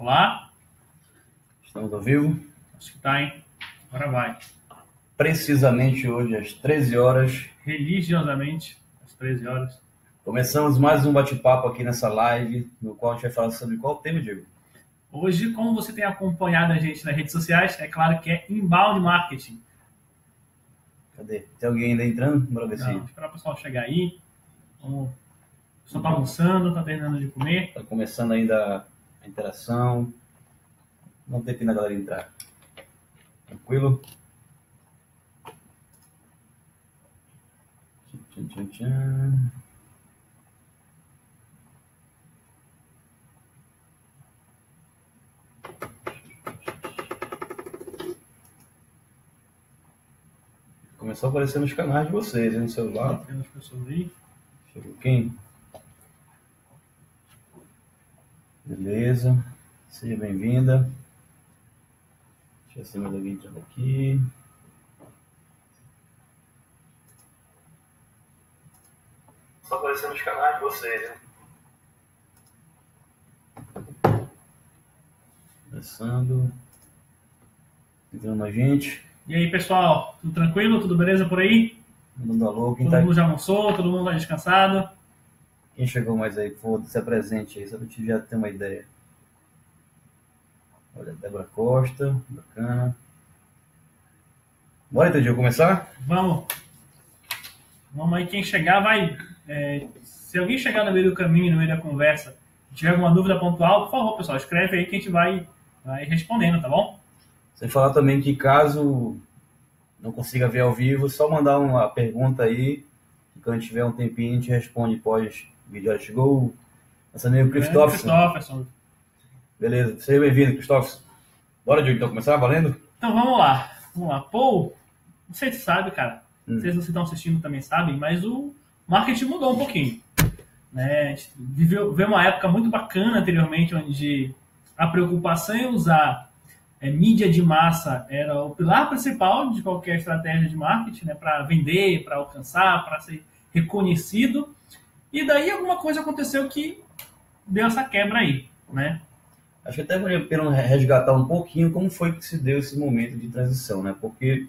Olá, Estamos ao vivo. acho que tá, hein? Agora vai. Precisamente hoje, às 13 horas, Religiosamente, às 13 horas. começamos mais um bate-papo aqui nessa live, no qual a gente vai falar sobre qual tema, Diego? Hoje, como você tem acompanhado a gente nas redes sociais, é claro que é inbound marketing. Cadê? Tem alguém ainda entrando? Bora ver se... Então, esperar o pessoal chegar aí. O pessoal tá almoçando, tá terminando de comer. Está começando ainda a interação. Não tem pena a galera entrar. Tranquilo? Tchan, tchan, tchan. Começou a aparecer nos canais de vocês, hein, no celular. Tem as pessoas aí. Chegou quem? Beleza. Seja bem-vinda. Deixa eu ver se mais alguém entrando aqui. Só aparecendo nos canais de vocês, né? Começando. Entrando a gente. E aí, pessoal, tudo tranquilo? Tudo beleza por aí? Mandando alô. Todo mundo já almoçou? Todo mundo tá descansado? Quem chegou mais aí? Foda-se, se presente aí, só pra gente já ter uma ideia. Olha, Débora Costa, bacana. Bora, então, Diego, começar? Vamos. Vamos aí, quem chegar vai... se alguém chegar no meio do caminho, no meio da conversa, tiver alguma dúvida pontual, por favor, pessoal, escreve aí que a gente vai respondendo, tá bom? Sem falar também que caso não consiga ver ao vivo, só mandar uma pergunta aí, que quando tiver um tempinho a gente responde pós-vídeo. Chegou nosso amigo Christopherson. Beleza, seja bem-vindo, Christopherson. Bora, Diego, então começar valendo? Então vamos lá. Pô, não sei se você sabe, cara, não sei se vocês estão assistindo também sabem, mas o marketing mudou um pouquinho. Né? A gente viveu uma época muito bacana anteriormente, onde a preocupação em usar mídia de massa era o pilar principal de qualquer estratégia de marketing, né? Para vender, para alcançar, para ser reconhecido. E daí alguma coisa aconteceu que deu essa quebra aí, né? Acho que até vale a pena resgatar um pouquinho como foi que se deu esse momento de transição, né? Porque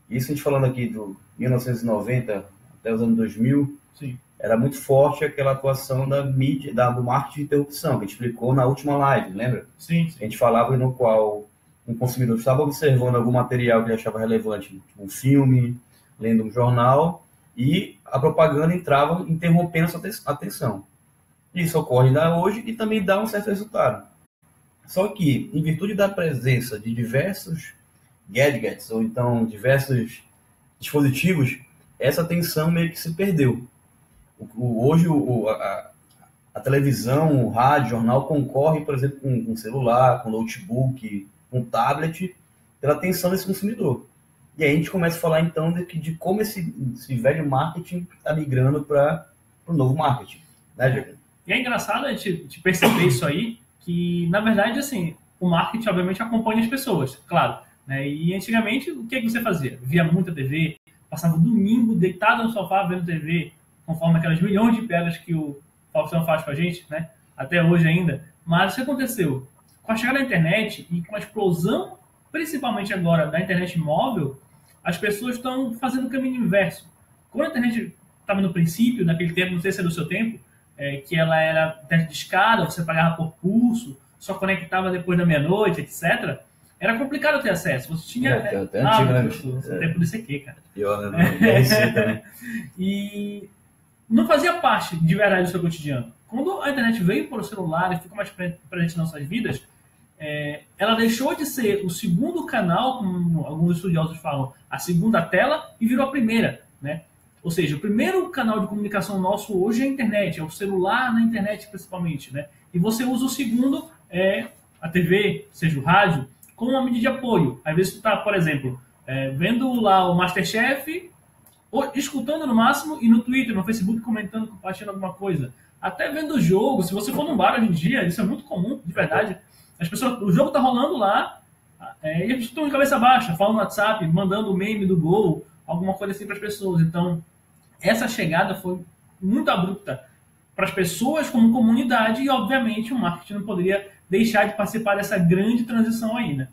isso a gente falando aqui do 1990 até os anos 2000, sim, era muito forte aquela atuação da mídia, do marketing de interrupção, que a gente explicou na última live, lembra? Sim. A gente falava no qual um consumidor estava observando algum material que ele achava relevante, tipo um filme, lendo um jornal, e a propaganda entrava interrompendo essa atenção. Isso ocorre ainda hoje e também dá um certo resultado. Só que, em virtude da presença de diversos gadgets, ou então diversos dispositivos, essa atenção meio que se perdeu. Hoje, a televisão, o rádio, o jornal concorre, por exemplo, com celular, com notebook, com tablet, pela atenção desse consumidor. E aí a gente começa a falar, então, de como esse velho marketing está migrando para o novo marketing. Né, Diego? E é engraçado a gente perceber isso aí, que, na verdade, assim, o marketing, obviamente, acompanha as pessoas, claro. Né? E antigamente, o que você fazia? Via muita TV, passava o domingo deitado no sofá vendo TV, conforme aquelas milhões de piadas que o Faustão faz com a gente, né? Até hoje ainda. Mas o que aconteceu? Com a chegada da internet e com a explosão, principalmente agora, da internet móvel, as pessoas estão fazendo o caminho inverso. Quando a internet estava no princípio, naquele tempo, não sei se é do seu tempo, que ela era internet de escada, você pagava por pulso, só conectava depois da meia-noite, etc., era complicado ter acesso. Você tinha... Até antigo, né? Você tempo do CQ, cara. Pior, né? RC também. E não fazia parte de verdade do seu cotidiano. Quando a internet veio para o celular e ficou mais presente nas nossas vidas, ela deixou de ser o segundo canal, como alguns estudiosos falam, a segunda tela, e virou a primeira, né? Ou seja, o primeiro canal de comunicação nosso hoje é a internet, é o celular na internet principalmente, né? E você usa o segundo, a TV, seja o rádio, como uma mídia de apoio. Às vezes você está, por exemplo, vendo lá o MasterChef, ou escutando no máximo, e no Twitter, no Facebook, comentando, compartilhando alguma coisa. Até vendo o jogo, se você for num bar hoje em dia, isso é muito comum, de verdade. As pessoas, o jogo tá rolando lá, e as pessoas estão de cabeça baixa, falando no WhatsApp, mandando o meme do gol, alguma coisa assim para as pessoas. Então, essa chegada foi muito abrupta para as pessoas como comunidade e, obviamente, o marketing não poderia deixar de participar dessa grande transição aí, né?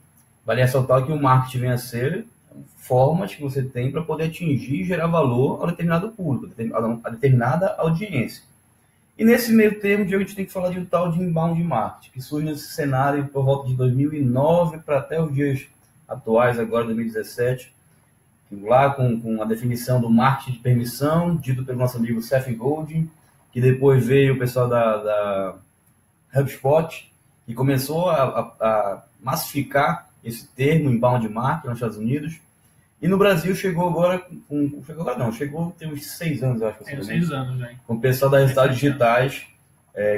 Vale ressaltar que o marketing vem a ser formas que você tem para poder atingir e gerar valor a um determinado público, a determinada audiência. E nesse meio termo, a gente tem que falar de um tal de inbound marketing, que surge nesse cenário por volta de 2009 para até os dias atuais, agora 2017, lá com a definição do marketing de permissão, dito pelo nosso amigo Seth Godin, que depois veio o pessoal da HubSpot, que começou a massificar esse termo inbound marketing nos Estados Unidos. E no Brasil chegou tem uns 6 anos, eu acho. Tem 6 anos, né? Com o pessoal da Resultados Digitais,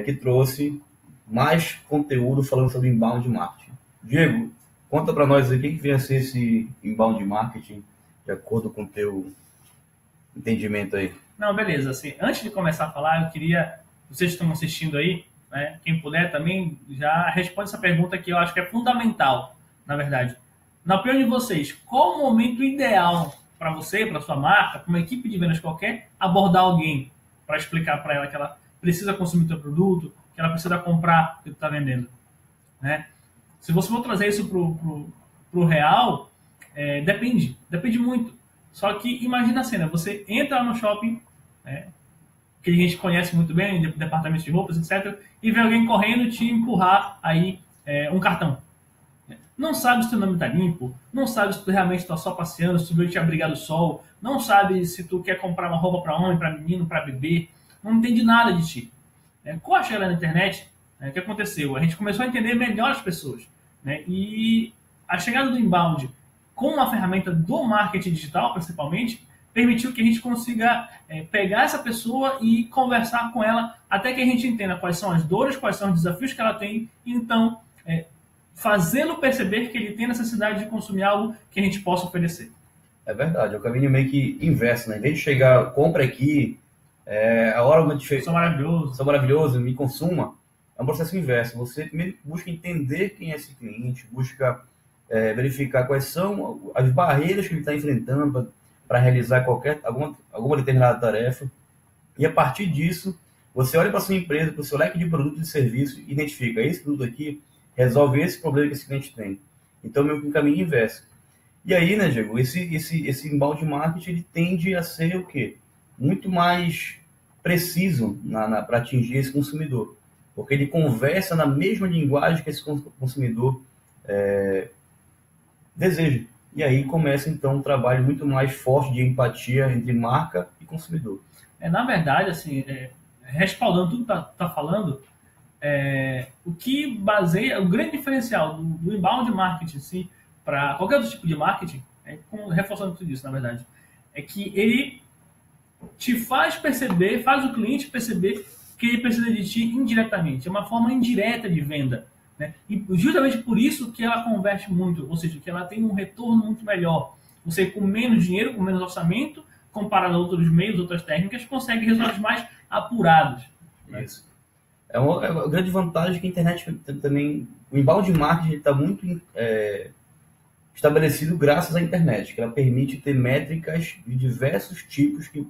que trouxe mais conteúdo falando sobre inbound marketing. Diego, conta para nós aí o que vem a ser esse inbound marketing, de acordo com o teu entendimento aí. Não, beleza. Assim, antes de começar a falar, eu queria, vocês que estão assistindo aí, né, quem puder também, já responde essa pergunta que eu acho que é fundamental, na verdade. Na opinião de vocês, qual o momento ideal para você, para sua marca, para uma equipe de vendas qualquer, abordar alguém para explicar para ela que ela precisa consumir o teu produto, que ela precisa comprar o que tu está vendendo, né? Se você for trazer isso pro real, depende muito. Só que imagina a cena, você entra no shopping, que a gente conhece muito bem, departamento de roupas, etc., e vê alguém correndo te empurrar aí um cartão. Não sabe se teu nome está limpo, não sabe se tu realmente está só passeando, se tu veio te abrigar do sol, não sabe se tu quer comprar uma roupa para homem, para menino, para bebê, não entende nada de ti. Com a chegada na internet, o que aconteceu? A gente começou a entender melhor as pessoas, né? E a chegada do inbound, com uma ferramenta do marketing digital, principalmente, permitiu que a gente consiga pegar essa pessoa e conversar com ela até que a gente entenda quais são as dores, quais são os desafios que ela tem, e então fazê-lo perceber que ele tem necessidade de consumir algo que a gente possa oferecer. É verdade, é o caminho meio que inverso, né? Em vez de chegar, compra aqui, a hora uma diferença. Sou maravilhoso, me consuma. É um processo inverso. Você primeiro busca entender quem é esse cliente, busca verificar quais são as barreiras que ele está enfrentando para realizar alguma determinada tarefa. E a partir disso, você olha para a sua empresa, para o seu leque de produtos e serviços, e identifica: esse produto aqui resolve esse problema que esse cliente tem. Então, meio que um caminho inverso. E aí, né, Diego, esse inbound marketing ele tende a ser o quê? Muito mais preciso para atingir esse consumidor. Porque ele conversa na mesma linguagem que esse consumidor deseja. E aí começa, então, um trabalho muito mais forte de empatia entre marca e consumidor. Na verdade, assim, respaldando tudo que tá falando, o que baseia, o grande diferencial do inbound marketing, assim, para qualquer outro tipo de marketing, reforçando tudo isso, na verdade, é que ele te faz perceber, faz o cliente perceber que ele precisa de ti indiretamente. É uma forma indireta de venda, né? E justamente por isso que ela converte muito, ou seja, que ela tem um retorno muito melhor. Você, com menos dinheiro, com menos orçamento, comparado a outros meios, outras técnicas, consegue resultados mais apurados. Né? Isso. É uma grande vantagem que a internet também... O inbound marketing está muito estabelecido graças à internet, que ela permite ter métricas de diversos tipos que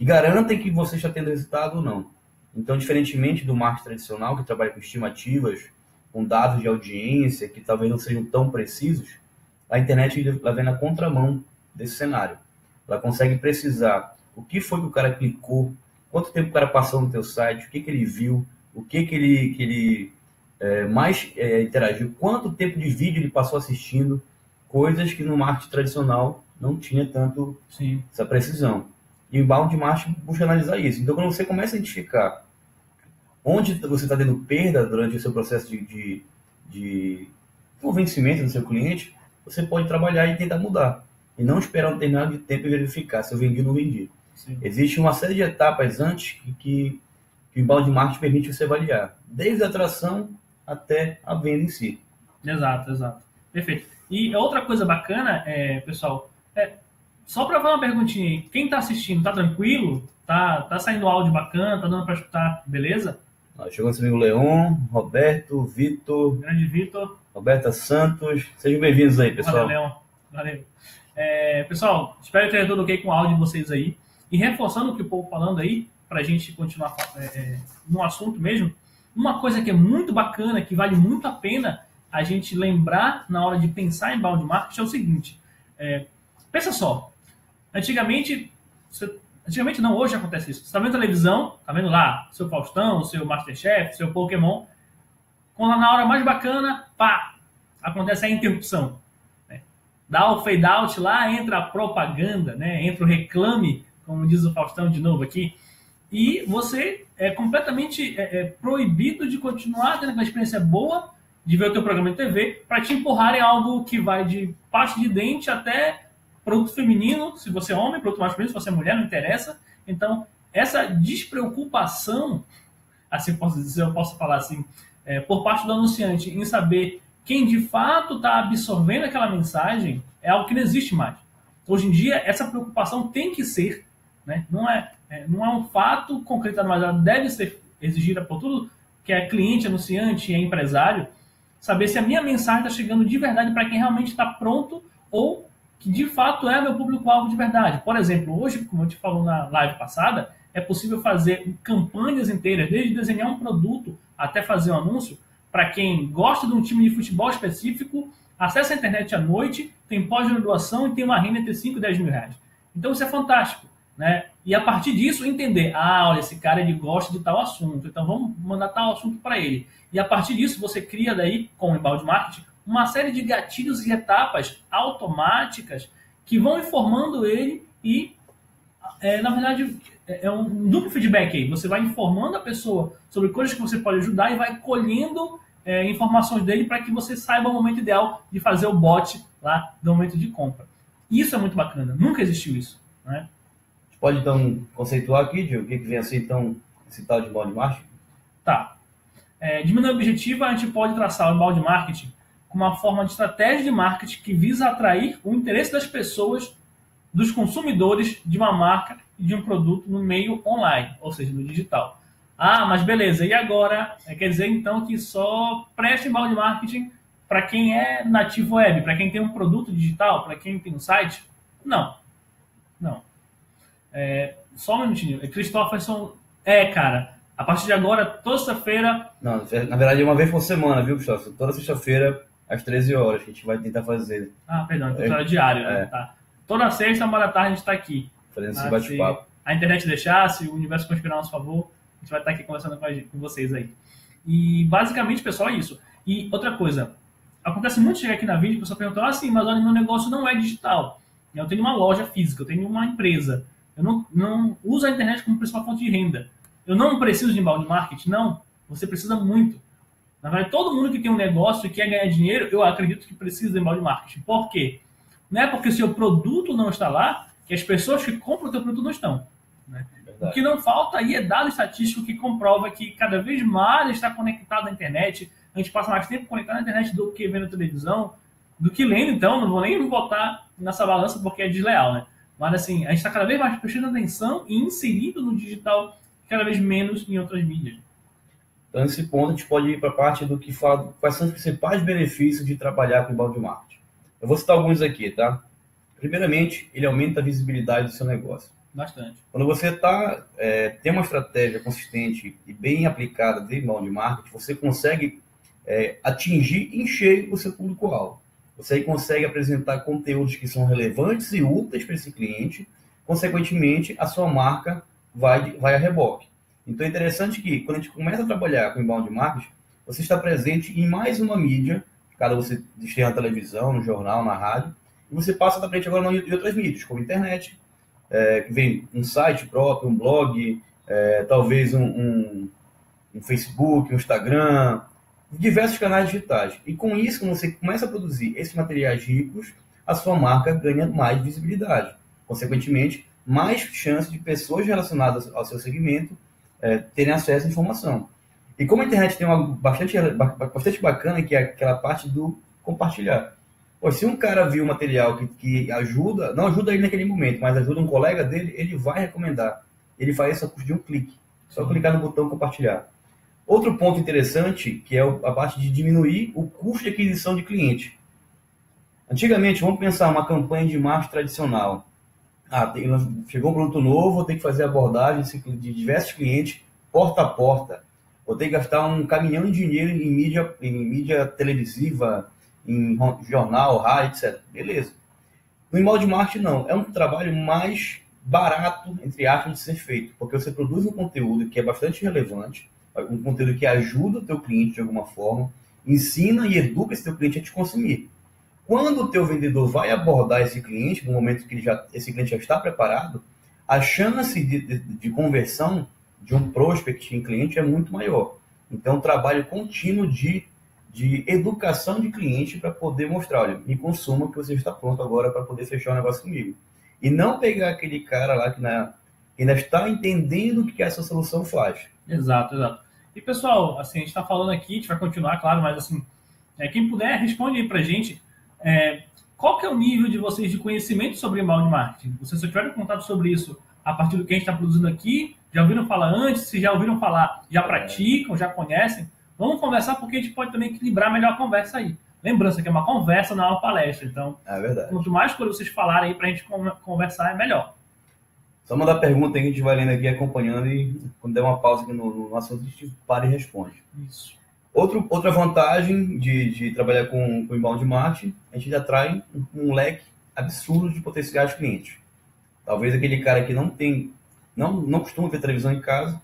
garantem que você está tendo resultado ou não. Então, diferentemente do marketing tradicional, que trabalha com estimativas, com dados de audiência, que talvez não sejam tão precisos, a internet ela vem na contramão desse cenário. Ela consegue precisar o que foi que o cara clicou, quanto tempo o cara passou no teu site, o que ele viu, o que ele mais interagiu, quanto tempo de vídeo ele passou assistindo, coisas que no marketing tradicional não tinha tanto essa precisão. E o inbound marketing busca analisar isso. Então, quando você começa a identificar onde você está tendo perda durante o seu processo de convencimento do seu cliente, você pode trabalhar e tentar mudar. E não esperar um determinado tempo e verificar se eu vendi ou não vendi. Sim. Existe uma série de etapas antes que o inbound marketing permite você avaliar. Desde a atração até a venda em si. Exato. Perfeito. E outra coisa bacana, pessoal, só para fazer uma perguntinha aí. Quem está assistindo, tá tranquilo? Tá saindo áudio bacana? Tá dando para escutar? Beleza? Chegou nosso amigo Leon, Roberto, Vitor. Grande Vitor. Roberta Santos. Sejam bem-vindos aí, pessoal. Valeu, Leon. Valeu. Pessoal, espero que tenha tudo ok com o áudio de vocês aí. E reforçando o que o povo falando aí, para a gente continuar no assunto mesmo, uma coisa que é muito bacana, que vale muito a pena a gente lembrar na hora de pensar em inbound marketing é o seguinte. Pensa só, antigamente não, hoje acontece isso. Você está vendo televisão, está vendo lá seu Faustão, seu Masterchef, seu Pokémon. Quando na hora mais bacana, pá, acontece a interrupção. Né? Dá o fade out lá, entra a propaganda, né? Entra o reclame, como diz o Faustão de novo aqui. E você é completamente proibido de continuar tendo aquela experiência boa de ver o teu programa de TV para te empurrarem algo que vai de pasta de dente até produto feminino, se você é homem, produto masculino, se você é mulher, não interessa. Então, essa despreocupação, assim eu posso falar assim, por parte do anunciante, em saber quem de fato está absorvendo aquela mensagem, é algo que não existe mais. Hoje em dia, essa preocupação tem que ser, né? Não é um fato concretado, mas ela deve ser exigida por tudo que é cliente, anunciante e empresário, saber se a minha mensagem está chegando de verdade para quem realmente está pronto ou que de fato é meu público-alvo de verdade. Por exemplo, hoje, como eu te falou na live passada, é possível fazer campanhas inteiras, desde desenhar um produto até fazer um anúncio, para quem gosta de um time de futebol específico, acessa a internet à noite, tem pós-graduação e tem uma renda entre 5 e 10 mil reais. Então isso é fantástico, né? E a partir disso entender, olha, esse cara ele gosta de tal assunto, então vamos mandar tal assunto para ele. E a partir disso você cria daí, com o inbound marketing, uma série de gatilhos e etapas automáticas que vão informando ele e, na verdade, é um duplo feedback aí. Você vai informando a pessoa sobre coisas que você pode ajudar e vai colhendo informações dele para que você saiba o momento ideal de fazer o bot lá no momento de compra. Isso é muito bacana. Nunca existiu isso, né? Pode, então, conceituar aqui, Diego, o que vem a ser, então, esse tal de inbound marketing? Tá. De maneira objetiva, a gente pode traçar o inbound marketing como uma forma de estratégia de marketing que visa atrair o interesse das pessoas, dos consumidores de uma marca e de um produto no meio online, ou seja, no digital. Mas beleza, e agora? Quer dizer, então, que só presta inbound marketing para quem é nativo web, para quem tem um produto digital, para quem tem um site? Não. Só um minutinho. Christopherson, cara, a partir de agora, toda sexta-feira... Não, na verdade é uma vez por semana, viu, Christopherson? Toda sexta-feira, às 13 horas, que a gente vai tentar fazer. Perdão, então é diário, né? Tá. Toda sexta, uma da tarde, a gente está aqui. Fazendo esse bate-papo. Se a internet deixar, se o universo conspirar a nosso favor, a gente vai estar aqui conversando com vocês aí. E, basicamente, pessoal, é isso. E outra coisa, acontece muito chegar aqui na vídeo, o pessoal pergunta, mas olha, meu negócio não é digital. Eu tenho uma loja física, eu tenho uma empresa. Eu não uso a internet como principal fonte de renda. Eu não preciso de inbound marketing? Não. Você precisa muito. Na verdade, todo mundo que tem um negócio e quer ganhar dinheiro, eu acredito que precisa de inbound marketing. Por quê? Não é porque o seu produto não está lá que as pessoas que compram o seu produto não estão. Né? O que não falta aí é dado estatístico que comprova que cada vez mais está conectado à internet. A gente passa mais tempo conectado à internet do que vendo televisão, do que lendo, então. Não vou nem botar nessa balança porque é desleal, né? Mas assim, a gente está cada vez mais prestando atenção e inserindo no digital cada vez menos em outras mídias. Então, nesse ponto, a gente pode ir para a parte do que fala quais são os principais benefícios de trabalhar com inbound marketing. Eu vou citar alguns aqui, tá? Primeiramente, ele aumenta a visibilidade do seu negócio. Bastante. Quando você tem uma estratégia consistente e bem aplicada de inbound marketing, você consegue atingir em cheio o seu público-alvo. Você aí consegue apresentar conteúdos que são relevantes e úteis para esse cliente. Consequentemente, a sua marca vai a reboque. Então é interessante que, quando a gente começa a trabalhar com inbound marketing, você está presente em mais uma mídia, cada você esteja na televisão, no jornal, na rádio, e você passa a estar presente agora em outras mídias, como internet, que vem um site próprio, um blog, talvez um Facebook, um Instagram, diversos canais digitais. E com isso, quando você começa a produzir esses materiais ricos, a sua marca ganha mais visibilidade. Consequentemente, mais chance de pessoas relacionadas ao seu segmento terem acesso à informação. E como a internet tem uma bastante bacana, que é aquela parte do compartilhar. Se um cara viu um material que ajuda, não ajuda ele naquele momento, mas ajuda um colega dele, ele vai recomendar. Ele faz isso a custo de um clique. Só clicar no botão compartilhar. Outro ponto interessante, que é a parte de diminuir o custo de aquisição de cliente. Antigamente, vamos pensar uma campanha de marketing tradicional. Chegou um produto novo, vou ter que fazer abordagem de diversos clientes, porta a porta. Vou ter que gastar um caminhão de dinheiro em mídia televisiva, em jornal, rádio, etc. Beleza. No inbound marketing, não. É um trabalho mais barato, entre aspas, de ser feito, porque você produz um conteúdo que é bastante relevante, um conteúdo que ajuda o teu cliente de alguma forma, ensina e educa esse teu cliente a te consumir. Quando o teu vendedor vai abordar esse cliente, no momento que esse cliente já está preparado, a chance de conversão de um prospect em cliente é muito maior. Então, trabalho contínuo de educação de cliente para poder mostrar, olha, me consuma que você está pronto agora para poder fechar o negócio comigo. E não pegar aquele cara lá que ainda está entendendo o que essa solução faz. Exato, exato. E, pessoal, assim, a gente está falando aqui, a gente vai continuar, claro, mas, assim, quem puder, responde aí para a gente qual que é o nível de vocês de conhecimento sobre inbound marketing. Vocês só tiveram contato sobre isso a partir do que a gente está produzindo aqui? Já ouviram falar antes? Se já ouviram falar, já praticam, já conhecem? Vamos conversar porque a gente pode também equilibrar melhor a conversa aí. Lembrança que é uma conversa, não é uma palestra. Então, quanto mais coisa vocês falarem aí para a gente conversar, é melhor. Só mandar pergunta aí que a gente vai lendo aqui, acompanhando, e quando der uma pausa aqui no assunto, a gente para e responde. Isso. Outra vantagem de trabalhar com inbound marketing, a gente atrai um leque absurdo de potenciais clientes. Talvez aquele cara que não costuma ver televisão em casa,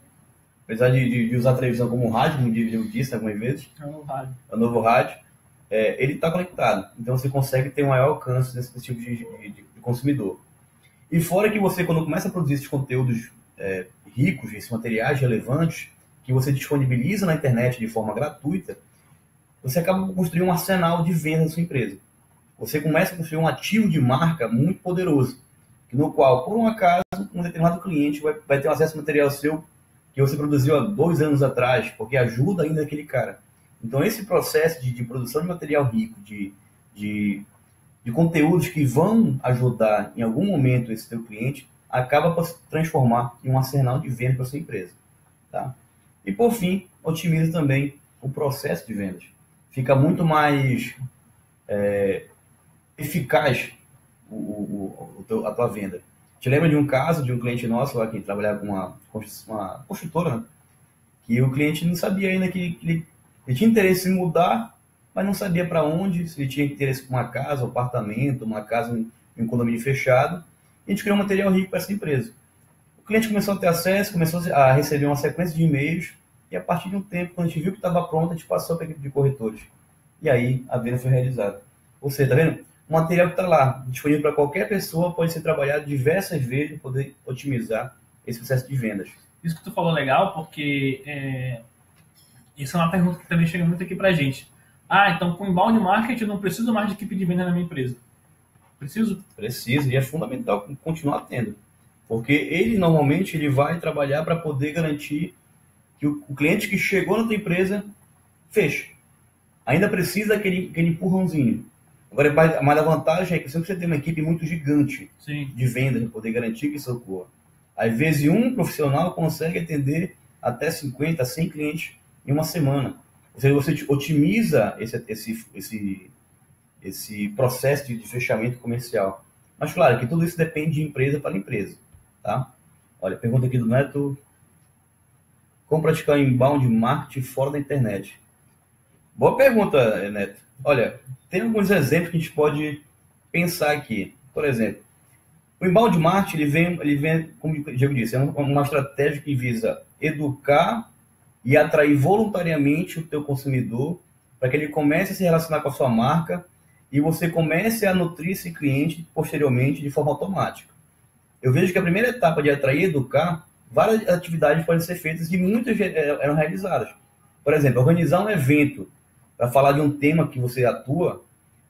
apesar de usar a televisão como rádio, como eu disse algumas vezes. É o novo rádio. É o novo rádio. Ele está conectado. Então você consegue ter um maior alcance nesse tipo de consumidor. E fora que você, quando começa a produzir esses conteúdos ricos, esses materiais relevantes, que você disponibiliza na internet de forma gratuita, você acaba construindo um arsenal de venda da sua empresa. Você começa a construir um ativo de marca muito poderoso, no qual, por um acaso, um determinado cliente vai ter um acesso ao material seu que você produziu há 2 anos atrás, porque ajuda ainda aquele cara. Então, esse processo de produção de material rico, de conteúdos que vão ajudar em algum momento esse teu cliente, acaba por se transformar em um arsenal de venda para sua empresa. Tá? E, por fim, otimiza também o processo de vendas. Fica muito mais eficaz a tua venda. Te lembra de um caso de um cliente nosso lá que trabalhava com uma construtora, né? Que o cliente não sabia ainda que ele tinha interesse em mudar, mas não sabia para onde, se ele tinha interesse em uma casa, um apartamento, uma casa em um condomínio fechado. E a gente criou um material rico para essa empresa. O cliente começou a ter acesso, começou a receber uma sequência de e-mails, e a partir de um tempo, quando a gente viu que estava pronto, a gente passou para a equipe de corretores. E aí a venda foi realizada. Ou seja, tá vendo? O material que está lá, disponível para qualquer pessoa, pode ser trabalhado diversas vezes para poder otimizar esse processo de vendas. Isso que tu falou é legal, porque isso é uma pergunta que também chega muito aqui para a gente. Então com inbound marketing eu não preciso mais de equipe de venda na minha empresa. Preciso? Precisa, e é fundamental continuar tendo. Porque ele, normalmente, ele vai trabalhar para poder garantir que o cliente que chegou na tua empresa feche. Ainda precisa aquele empurrãozinho. Agora, mas a vantagem é que você tem uma equipe muito gigante de vendas para poder garantir que isso ocorra. Às vezes, um profissional consegue atender até 50, 100 clientes em uma semana. Ou seja, você otimiza esse processo de fechamento comercial. Mas, claro, que tudo isso depende de empresa para empresa. Tá? Olha, pergunta aqui do Neto. Como praticar inbound marketing fora da internet? Boa pergunta, Neto. Olha, tem alguns exemplos que a gente pode pensar aqui. Por exemplo, o inbound marketing ele vem, como o Diego disse, é uma estratégia que visa educar e atrair voluntariamente o teu consumidor para que ele comece a se relacionar com a sua marca e você comece a nutrir esse cliente posteriormente de forma automática. Eu vejo que a primeira etapa de atrair e educar, várias atividades podem ser feitas e muitas eram realizadas. Por exemplo, organizar um evento para falar de um tema que você atua,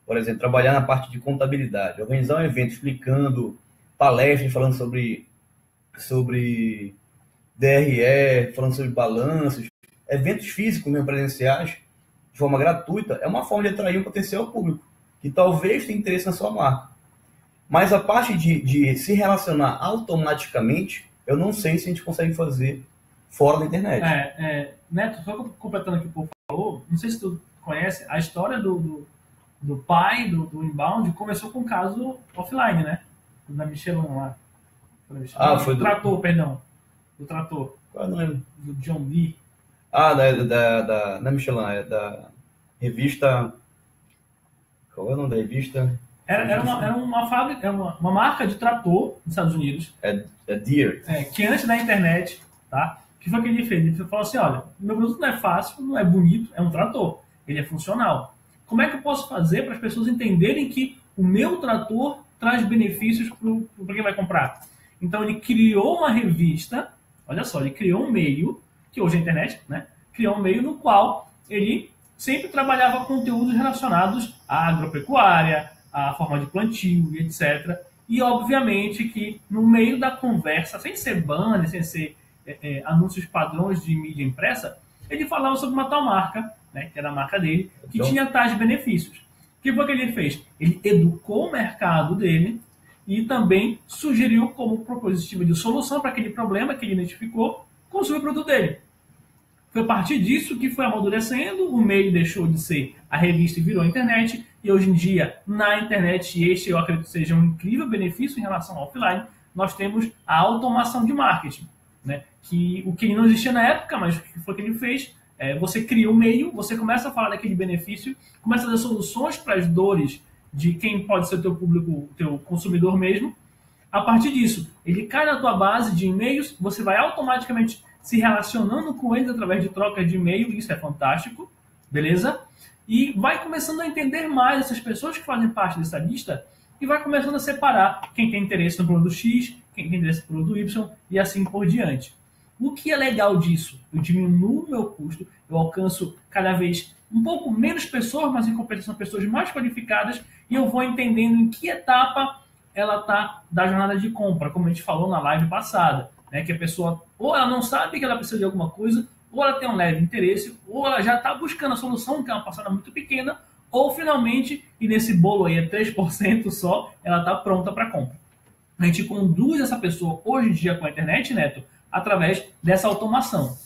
por exemplo, trabalhar na parte de contabilidade, organizar um evento explicando, palestras falando sobre DRE, falando sobre balanços, eventos físicos mesmo presenciais, de forma gratuita, é uma forma de atrair um potencial público, que talvez tenha interesse na sua marca. Mas a parte de se relacionar automaticamente, eu não sei se a gente consegue fazer fora da internet. Neto, só completando aqui o que o Paulo falou, não sei se tu conhece a história do pai do inbound, começou com um caso offline, né? Da Michelin lá. Foi do trator, perdão. Do trator. Não lembro. Do John Deere. Não é Michelin, é da revista... Qual é o nome da revista? Era uma fábrica, uma marca de trator nos Estados Unidos. É Deere. Que antes da internet, tá? O que foi que ele fez? Ele falou assim, olha, meu produto não é fácil, não é bonito, é um trator. Ele é funcional. Como é que eu posso fazer para as pessoas entenderem que o meu trator traz benefícios para quem vai comprar? Então ele criou uma revista, olha só, ele criou um meio, que hoje é a internet, né? Criou um meio no qual ele sempre trabalhava conteúdos relacionados à agropecuária, à forma de plantio, etc. E obviamente que no meio da conversa, sem ser banner, sem ser anúncios padrões de mídia impressa, ele falava sobre uma tal marca, né, que era a marca dele, que tinha tais benefícios. O que foi que ele fez? Ele educou o mercado dele e também sugeriu como propositiva de solução para aquele problema que ele identificou, consumir o produto dele. Foi a partir disso que foi amadurecendo, o meio deixou de ser a revista e virou a internet, e hoje em dia, na internet, e este eu acredito que seja um incrível benefício em relação ao offline, nós temos a automação de marketing, né? O que não existia na época, mas o que foi que ele fez? Você cria um meio, você começa a falar daquele benefício, começa a dar soluções para as dores de quem pode ser o teu público, o teu consumidor mesmo. A partir disso, ele cai na tua base de e-mails, você vai automaticamente se relacionando com eles através de trocas de e-mail, isso é fantástico, beleza? E vai começando a entender mais essas pessoas que fazem parte dessa lista e vai começando a separar quem tem interesse no produto X, quem tem interesse no produto Y e assim por diante. O que é legal disso? Eu diminuo o meu custo, eu alcanço cada vez um pouco menos pessoas, mas em compensação pessoas mais qualificadas, e eu vou entendendo em que etapa ela está da jornada de compra, como a gente falou na live passada, né? Que a pessoa ou ela não sabe que ela precisa de alguma coisa, ou ela tem um leve interesse, ou ela já está buscando a solução, que é uma parcela muito pequena, ou finalmente, e nesse bolo aí é 3% só, ela está pronta para compra. A gente conduz essa pessoa hoje em dia com a internet, Neto, através dessa automação.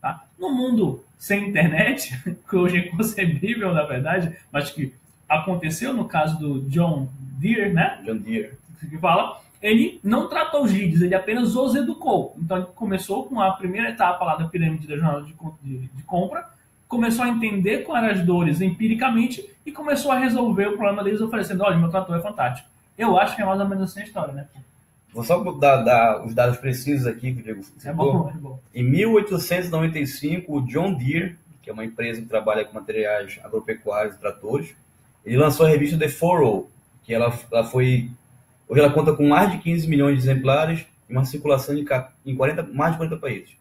Tá? No mundo sem internet, que hoje é inconcebível, na verdade, mas que aconteceu no caso do John Deere, né? John Deere. Que fala, ele não tratou os leads, ele apenas os educou. Então ele começou com a primeira etapa lá da pirâmide da jornada de compra, começou a entender quais eram as dores empiricamente e começou a resolver o problema deles oferecendo, olha, meu trator é fantástico. Eu acho que é mais ou menos assim a história, né? Vou só dar os dados precisos aqui, que o Diego citou. É bom. Em 1895, o John Deere, que é uma empresa que trabalha com materiais agropecuários e tratores, ele lançou a revista The Furrow, que ela foi... Hoje ela conta com mais de 15 milhões de exemplares e uma circulação em mais de 40 países.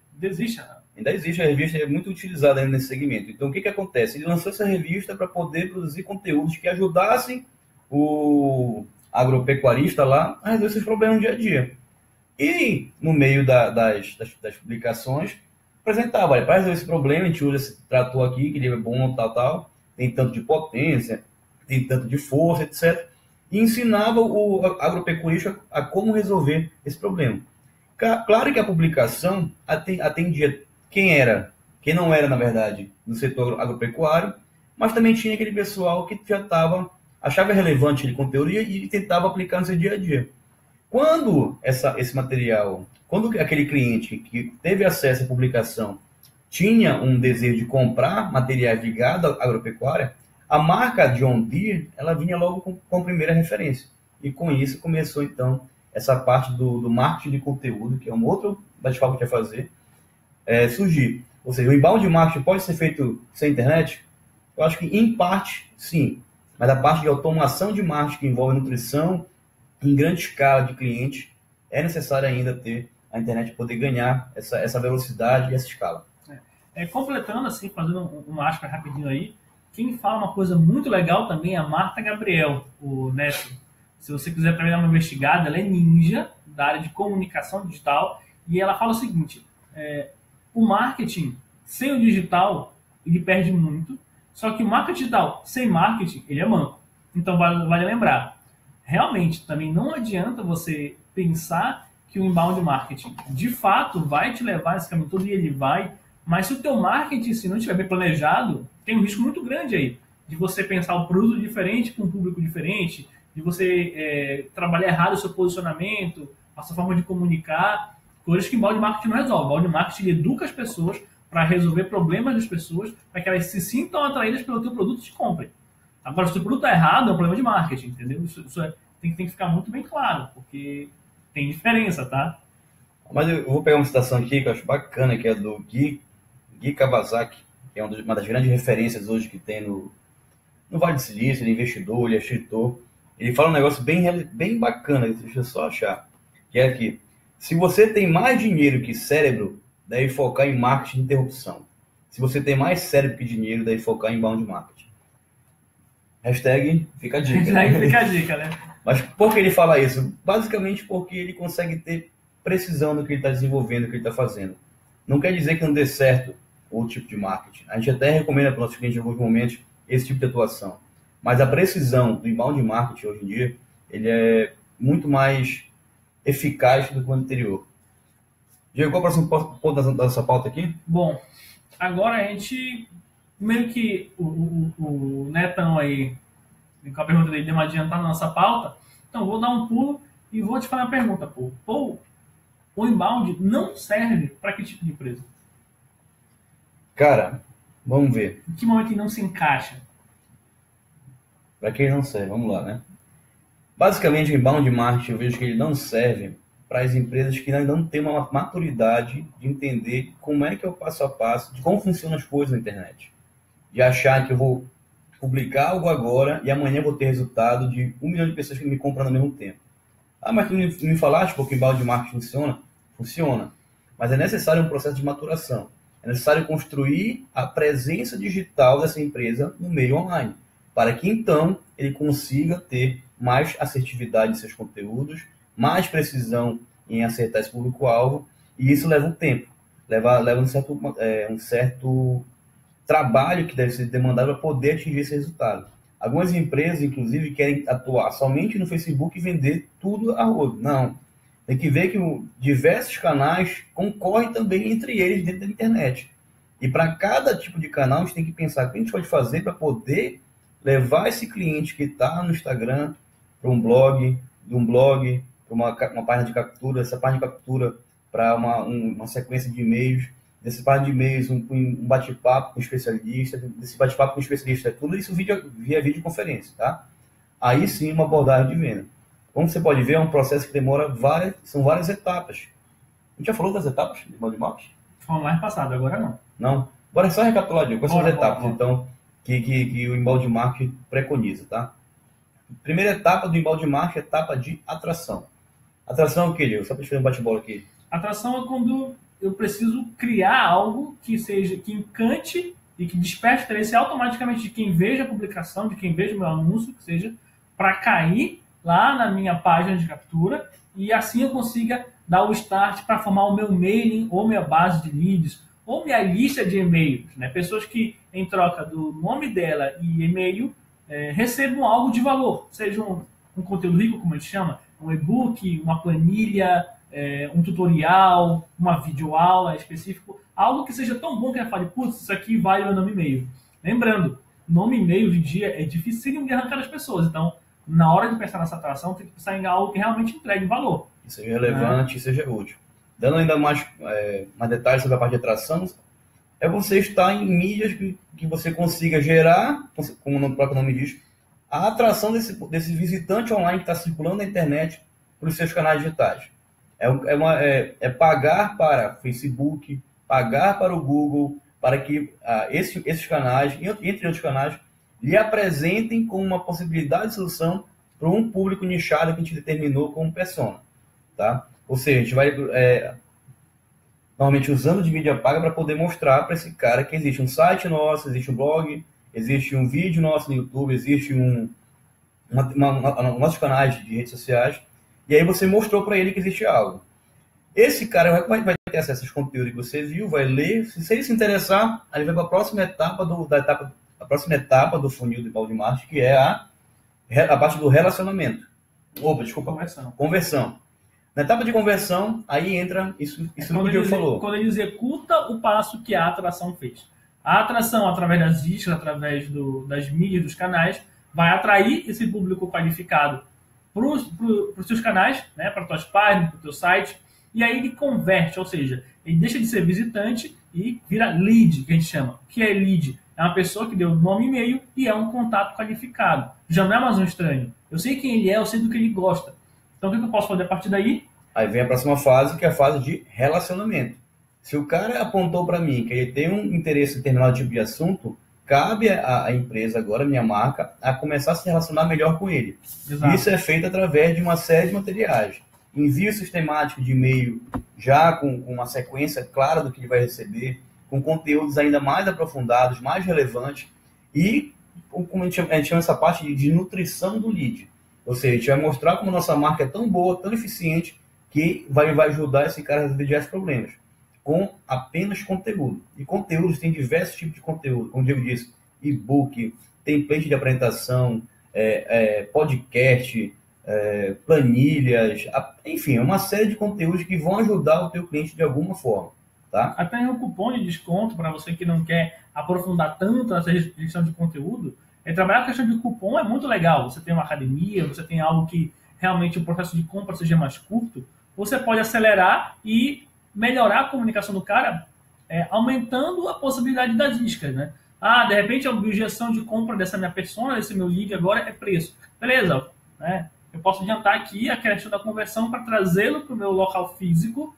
Ainda existe, a revista é muito utilizada ainda nesse segmento. Então, o que acontece? Ele lançou essa revista para poder produzir conteúdos que ajudassem o agropecuarista lá a resolver esses problemas no dia a dia. E, no meio das publicações, apresentava, olha, para resolver esse problema, a gente usa esse trator aqui, que ele é bom, tal, tem tanto de potência, tem tanto de força, etc., e ensinava o agropecuarista a como resolver esse problema. Claro que a publicação atendia quem não era, na verdade, no setor agropecuário, mas também tinha aquele pessoal que já achava relevante aquele conteúdo e tentava aplicar no seu dia a dia. Quando quando aquele cliente que teve acesso à publicação tinha um desejo de comprar materiais ligados à agropecuária, a marca John Deere, ela vinha logo com a primeira referência. E com isso começou, então, essa parte do marketing de conteúdo, que é um outro bate-papo que a gente vai fazer, surgir. Ou seja, o inbound marketing pode ser feito sem internet? Eu acho que, em parte, sim. Mas a parte de automação de marketing que envolve nutrição em grande escala de clientes, é necessário ainda ter a internet poder ganhar essa velocidade e essa escala. Completando, assim, fazendo uma aspa rapidinho aí, quem fala uma coisa muito legal também é a Marta Gabriel, o Neto. Se você quiser também dar uma investigada, ela é ninja da área de comunicação digital e ela fala o seguinte, o marketing sem o digital, ele perde muito, só que o marketing digital sem marketing, ele é manco. Então vale lembrar, realmente também não adianta você pensar que o inbound marketing de fato vai te levar nesse caminho todo e ele vai, mas se o teu marketing, se não estiver bem planejado, tem um risco muito grande aí de você pensar o produto diferente com um público diferente, de você trabalhar errado o seu posicionamento, a sua forma de comunicar, coisas que o inbound marketing não resolve. O inbound marketing educa as pessoas para resolver problemas das pessoas, para que elas se sintam atraídas pelo teu produto e te comprem. Agora, se o teu produto está errado, é um problema de marketing, entendeu? Tem que ficar muito bem claro, porque tem diferença, tá? Mas eu vou pegar uma citação aqui que eu acho bacana, que é do Gui Kawasaki, que é uma das grandes referências hoje que tem no Vale do Silício, ele é investidor, ele é escritor. Ele fala um negócio bem bacana, deixa eu só achar, que é que se você tem mais dinheiro que cérebro, deve focar em marketing de interrupção. Se você tem mais cérebro que dinheiro, deve focar em inbound marketing. Hashtag fica a dica. Hashtag fica a dica, né? Mas por que ele fala isso? Basicamente porque ele consegue ter precisão no que ele está desenvolvendo, no que ele está fazendo. Não quer dizer que não dê certo o tipo de marketing. A gente até recomenda para os nossos clientes em alguns momentos esse tipo de atuação. Mas a precisão do inbound marketing hoje em dia, ele é muito mais eficaz do que o anterior. Diego, qual é o próximo ponto da nossa pauta aqui? Bom, agora a gente, meio que o Netão aí, com a pergunta dele, deu uma adiantada na nossa pauta, então vou dar um pulo e vou te fazer uma pergunta, pô. Pô, o inbound não serve para que tipo de empresa? Cara, vamos ver. Em que momento ele não se encaixa? Para quem não serve, vamos lá, né? Basicamente, o inbound marketing, eu vejo que ele não serve para as empresas que ainda não têm uma maturidade de entender como é que é o passo a passo, de como funcionam as coisas na internet. De achar que eu vou publicar algo agora e amanhã vou ter resultado de 1 milhão de pessoas que me compram no mesmo tempo. Ah, mas tu me falaste porque o inbound marketing funciona? Funciona. Mas é necessário um processo de maturação. É necessário construir a presença digital dessa empresa no meio online, para que então ele consiga ter mais assertividade em seus conteúdos, mais precisão em acertar esse público-alvo, e isso leva um tempo, leva um certo trabalho que deve ser demandado para poder atingir esse resultado. Algumas empresas, inclusive, querem atuar somente no Facebook e vender tudo a rodo. Não. Tem que ver que diversos canais concorrem também entre eles dentro da internet. E para cada tipo de canal, a gente tem que pensar o que a gente pode fazer para poder levar esse cliente que está no Instagram para um blog, de um blog para uma página de captura, essa página de captura para uma sequência de e-mails, desse página de e-mails, um bate-papo com um especialista, desse bate-papo com um especialista, tudo isso via videoconferência, tá? Aí sim uma abordagem de venda. Como você pode ver, é um processo que demora são várias etapas. A gente já falou das etapas de inbound marketing? Foi mais passado, agora não. Não? Bora só recapitular, Diego. Quais são as etapas, Bora. então, que o inbound marketing preconiza, tá? Primeira etapa do inbound marketing é a etapa de atração. Atração é o que, Diego? Só para gente fazer um bate-bola aqui. Atração é quando eu preciso criar algo que encante e que desperte interesse automaticamente de quem veja a publicação, de quem veja o meu anúncio, que seja, para cair lá na minha página de captura e assim eu consiga dar o start para formar o meu mailing ou minha base de leads ou minha lista de e-mails, né? Pessoas que, em troca do nome dela e e-mail, recebam algo de valor, seja um conteúdo rico, como a gente chama, um e-book, uma planilha, um tutorial, uma videoaula específico, algo que seja tão bom que ela fale, putz, isso aqui vale o meu nome e-mail. Lembrando, nome e-mail hoje em dia é difícil de arrancar das pessoas, então na hora de pensar nessa atração, tem que pensar em algo que realmente entregue valor. Que seja relevante e seja útil. Dando ainda mais detalhes sobre a parte de atração, é você estar em mídias que você consiga gerar, como o próprio nome diz, a atração desse visitante online que está circulando na internet para os seus canais digitais. É pagar para Facebook, pagar para o Google, para que esses canais, entre outros canais, lhe apresentem como uma possibilidade de solução para um público nichado que a gente determinou como persona. Tá? Ou seja, a gente vai normalmente usando de mídia paga para poder mostrar para esse cara que existe um site nosso, existe um blog, existe um vídeo nosso no YouTube, existe nossos canais de redes sociais, e aí você mostrou para ele que existe algo. Esse cara vai ter acesso a esses conteúdos que você viu, vai ler, se ele se interessar, aí ele vai para a próxima etapa do funil do inbound marketing, que é a parte do relacionamento. Conversão. Na etapa de conversão, aí entra isso que o Diego falou. Quando ele executa o passo que a atração fez. A atração, através das iscas, através das mídias, dos canais, vai atrair esse público qualificado os seus canais, né, para as tuas páginas, para o teu site, e aí ele converte, ou seja, ele deixa de ser visitante e vira lead, que a gente chama. O que é lead? É uma pessoa que deu nome e e-mail e é um contato qualificado. Já não é mais um estranho. Eu sei quem ele é, eu sei do que ele gosta. Então, o que eu posso fazer a partir daí? Aí vem a próxima fase, que é a fase de relacionamento. Se o cara apontou para mim que ele tem um interesse em determinado tipo de assunto, cabe à empresa agora, minha marca, a começar a se relacionar melhor com ele. Exato. Isso é feito através de uma série de materiais. Envio sistemático de e-mail, já com uma sequência clara do que ele vai receber, com conteúdos ainda mais aprofundados, mais relevantes, e como a gente chama essa parte de nutrição do lead. Ou seja, a gente vai mostrar como nossa marca é tão boa, tão eficiente, que vai ajudar esse cara a resolver diversos problemas, com apenas conteúdo. E conteúdos, tem diversos tipos de conteúdo, como o Diego disse, e-book, template de apresentação, podcast, planilhas, enfim, uma série de conteúdos que vão ajudar o teu cliente de alguma forma. Tá? Até um cupom de desconto para você que não quer aprofundar tanto nessa gestão de conteúdo. Trabalhar a questão de cupom é muito legal. Você tem uma academia, você tem algo que realmente o processo de compra seja mais curto, você pode acelerar e melhorar a comunicação do cara, aumentando a possibilidade das iscas, né? De repente a objeção de compra dessa minha persona, desse meu lead agora é preço. Beleza, né? Eu posso adiantar aqui a questão da conversão para trazê-lo para o meu local físico,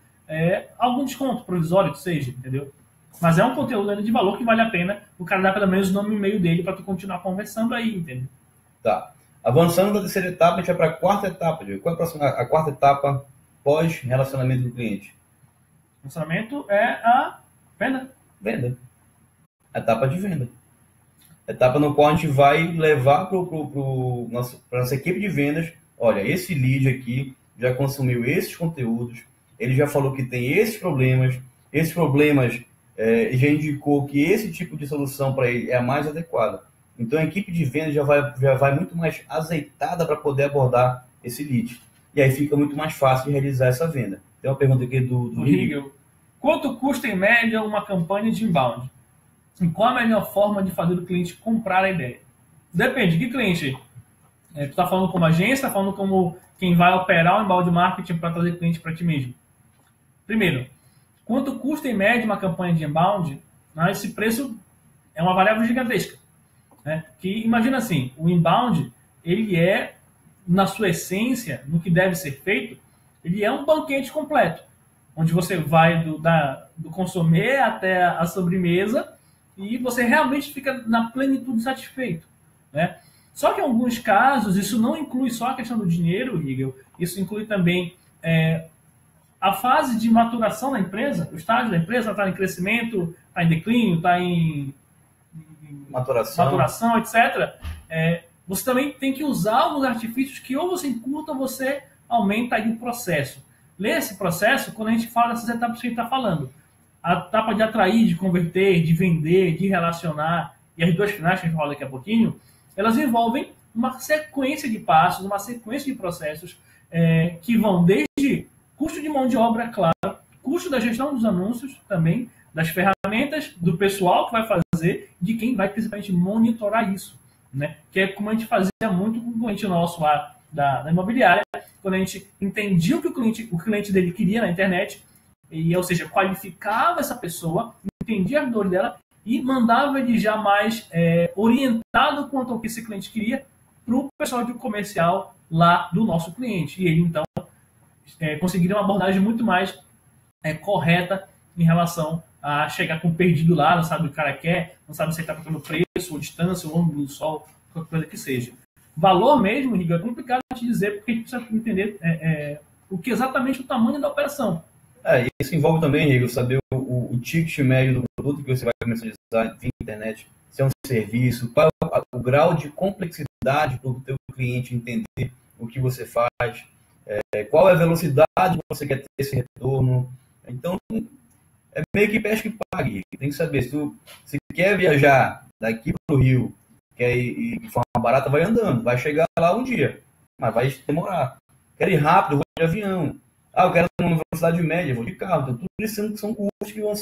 algum desconto provisório que seja, entendeu? Mas é um conteúdo de valor que vale a pena o cara dar pelo menos o nome e e-mail dele para tu continuar conversando aí, entendeu? Tá. Avançando da terceira etapa, a gente vai para a quarta etapa. Qual é a próxima? A quarta etapa pós-relacionamento do cliente? Relacionamento é a venda. Venda. Etapa de venda. Etapa no qual a gente vai levar para nossa equipe de vendas. Olha, esse lead aqui já consumiu esses conteúdos, ele já falou que tem esses problemas já indicou que esse tipo de solução para ele é a mais adequada. Então a equipe de venda já vai muito mais azeitada para poder abordar esse lead. E aí fica muito mais fácil de realizar essa venda. Tem uma pergunta aqui do Rigel. Quanto custa em média uma campanha de inbound? E qual a melhor forma de fazer o cliente comprar a ideia? Depende, que cliente? Tu está falando como agência, está falando como quem vai operar o inbound marketing para trazer cliente para ti mesmo? Primeiro, quanto custa em média uma campanha de inbound? Esse preço é uma variável gigantesca. Né? Que imagina assim, o inbound, ele é, na sua essência, no que deve ser feito, ele é um banquete completo, onde você vai do consumê até a sobremesa e você realmente fica na plenitude satisfeito. Né? Só que em alguns casos, isso não inclui só a questão do dinheiro, Rigel, isso inclui também a fase de maturação da empresa, o estágio da empresa está em crescimento, está em declínio, está em maturação, etc. Você também tem que usar alguns artifícios que ou você encurta ou você aumenta aí o processo. Lê esse processo quando a gente fala dessas etapas que a gente está falando. A etapa de atrair, de converter, de vender, de relacionar, e as duas finais que a gente fala daqui a pouquinho, elas envolvem uma sequência de passos, uma sequência de processos que vão desde custo de mão de obra, claro, custo da gestão dos anúncios também, das ferramentas, do pessoal que vai fazer, de quem vai principalmente monitorar isso. Né? Que é como a gente fazia muito com o cliente nosso lá da imobiliária, quando a gente entendia o que o cliente dele queria na internet, ou seja, qualificava essa pessoa, entendia a dor dela e mandava ele já mais orientado quanto ao que esse cliente queria para o pessoal de comercial lá do nosso cliente. E ele, então, conseguiria uma abordagem muito mais correta em relação a chegar com o perdido lá, não sabe o que o cara quer, não sabe se ele está procurando preço, ou distância, ou ângulo do sol, qualquer coisa que seja. Valor mesmo, Riga, é complicado de dizer, porque a gente precisa entender o que exatamente o tamanho da operação. Isso envolve também, Riga, saber o ticket médio do produto que você vai comercializar via internet, se é um serviço, qual é o grau de complexidade para o teu cliente entender o que você faz, qual é a velocidade que você quer ter esse retorno. Então, é meio que pesca e pague. Tem que saber, se quer viajar daqui para o Rio, quer ir de forma barata, vai andando, vai chegar lá um dia, mas vai demorar. Quer ir rápido, vou de avião. Eu quero uma velocidade média, vou de carro. Então, tudo isso são custos que vão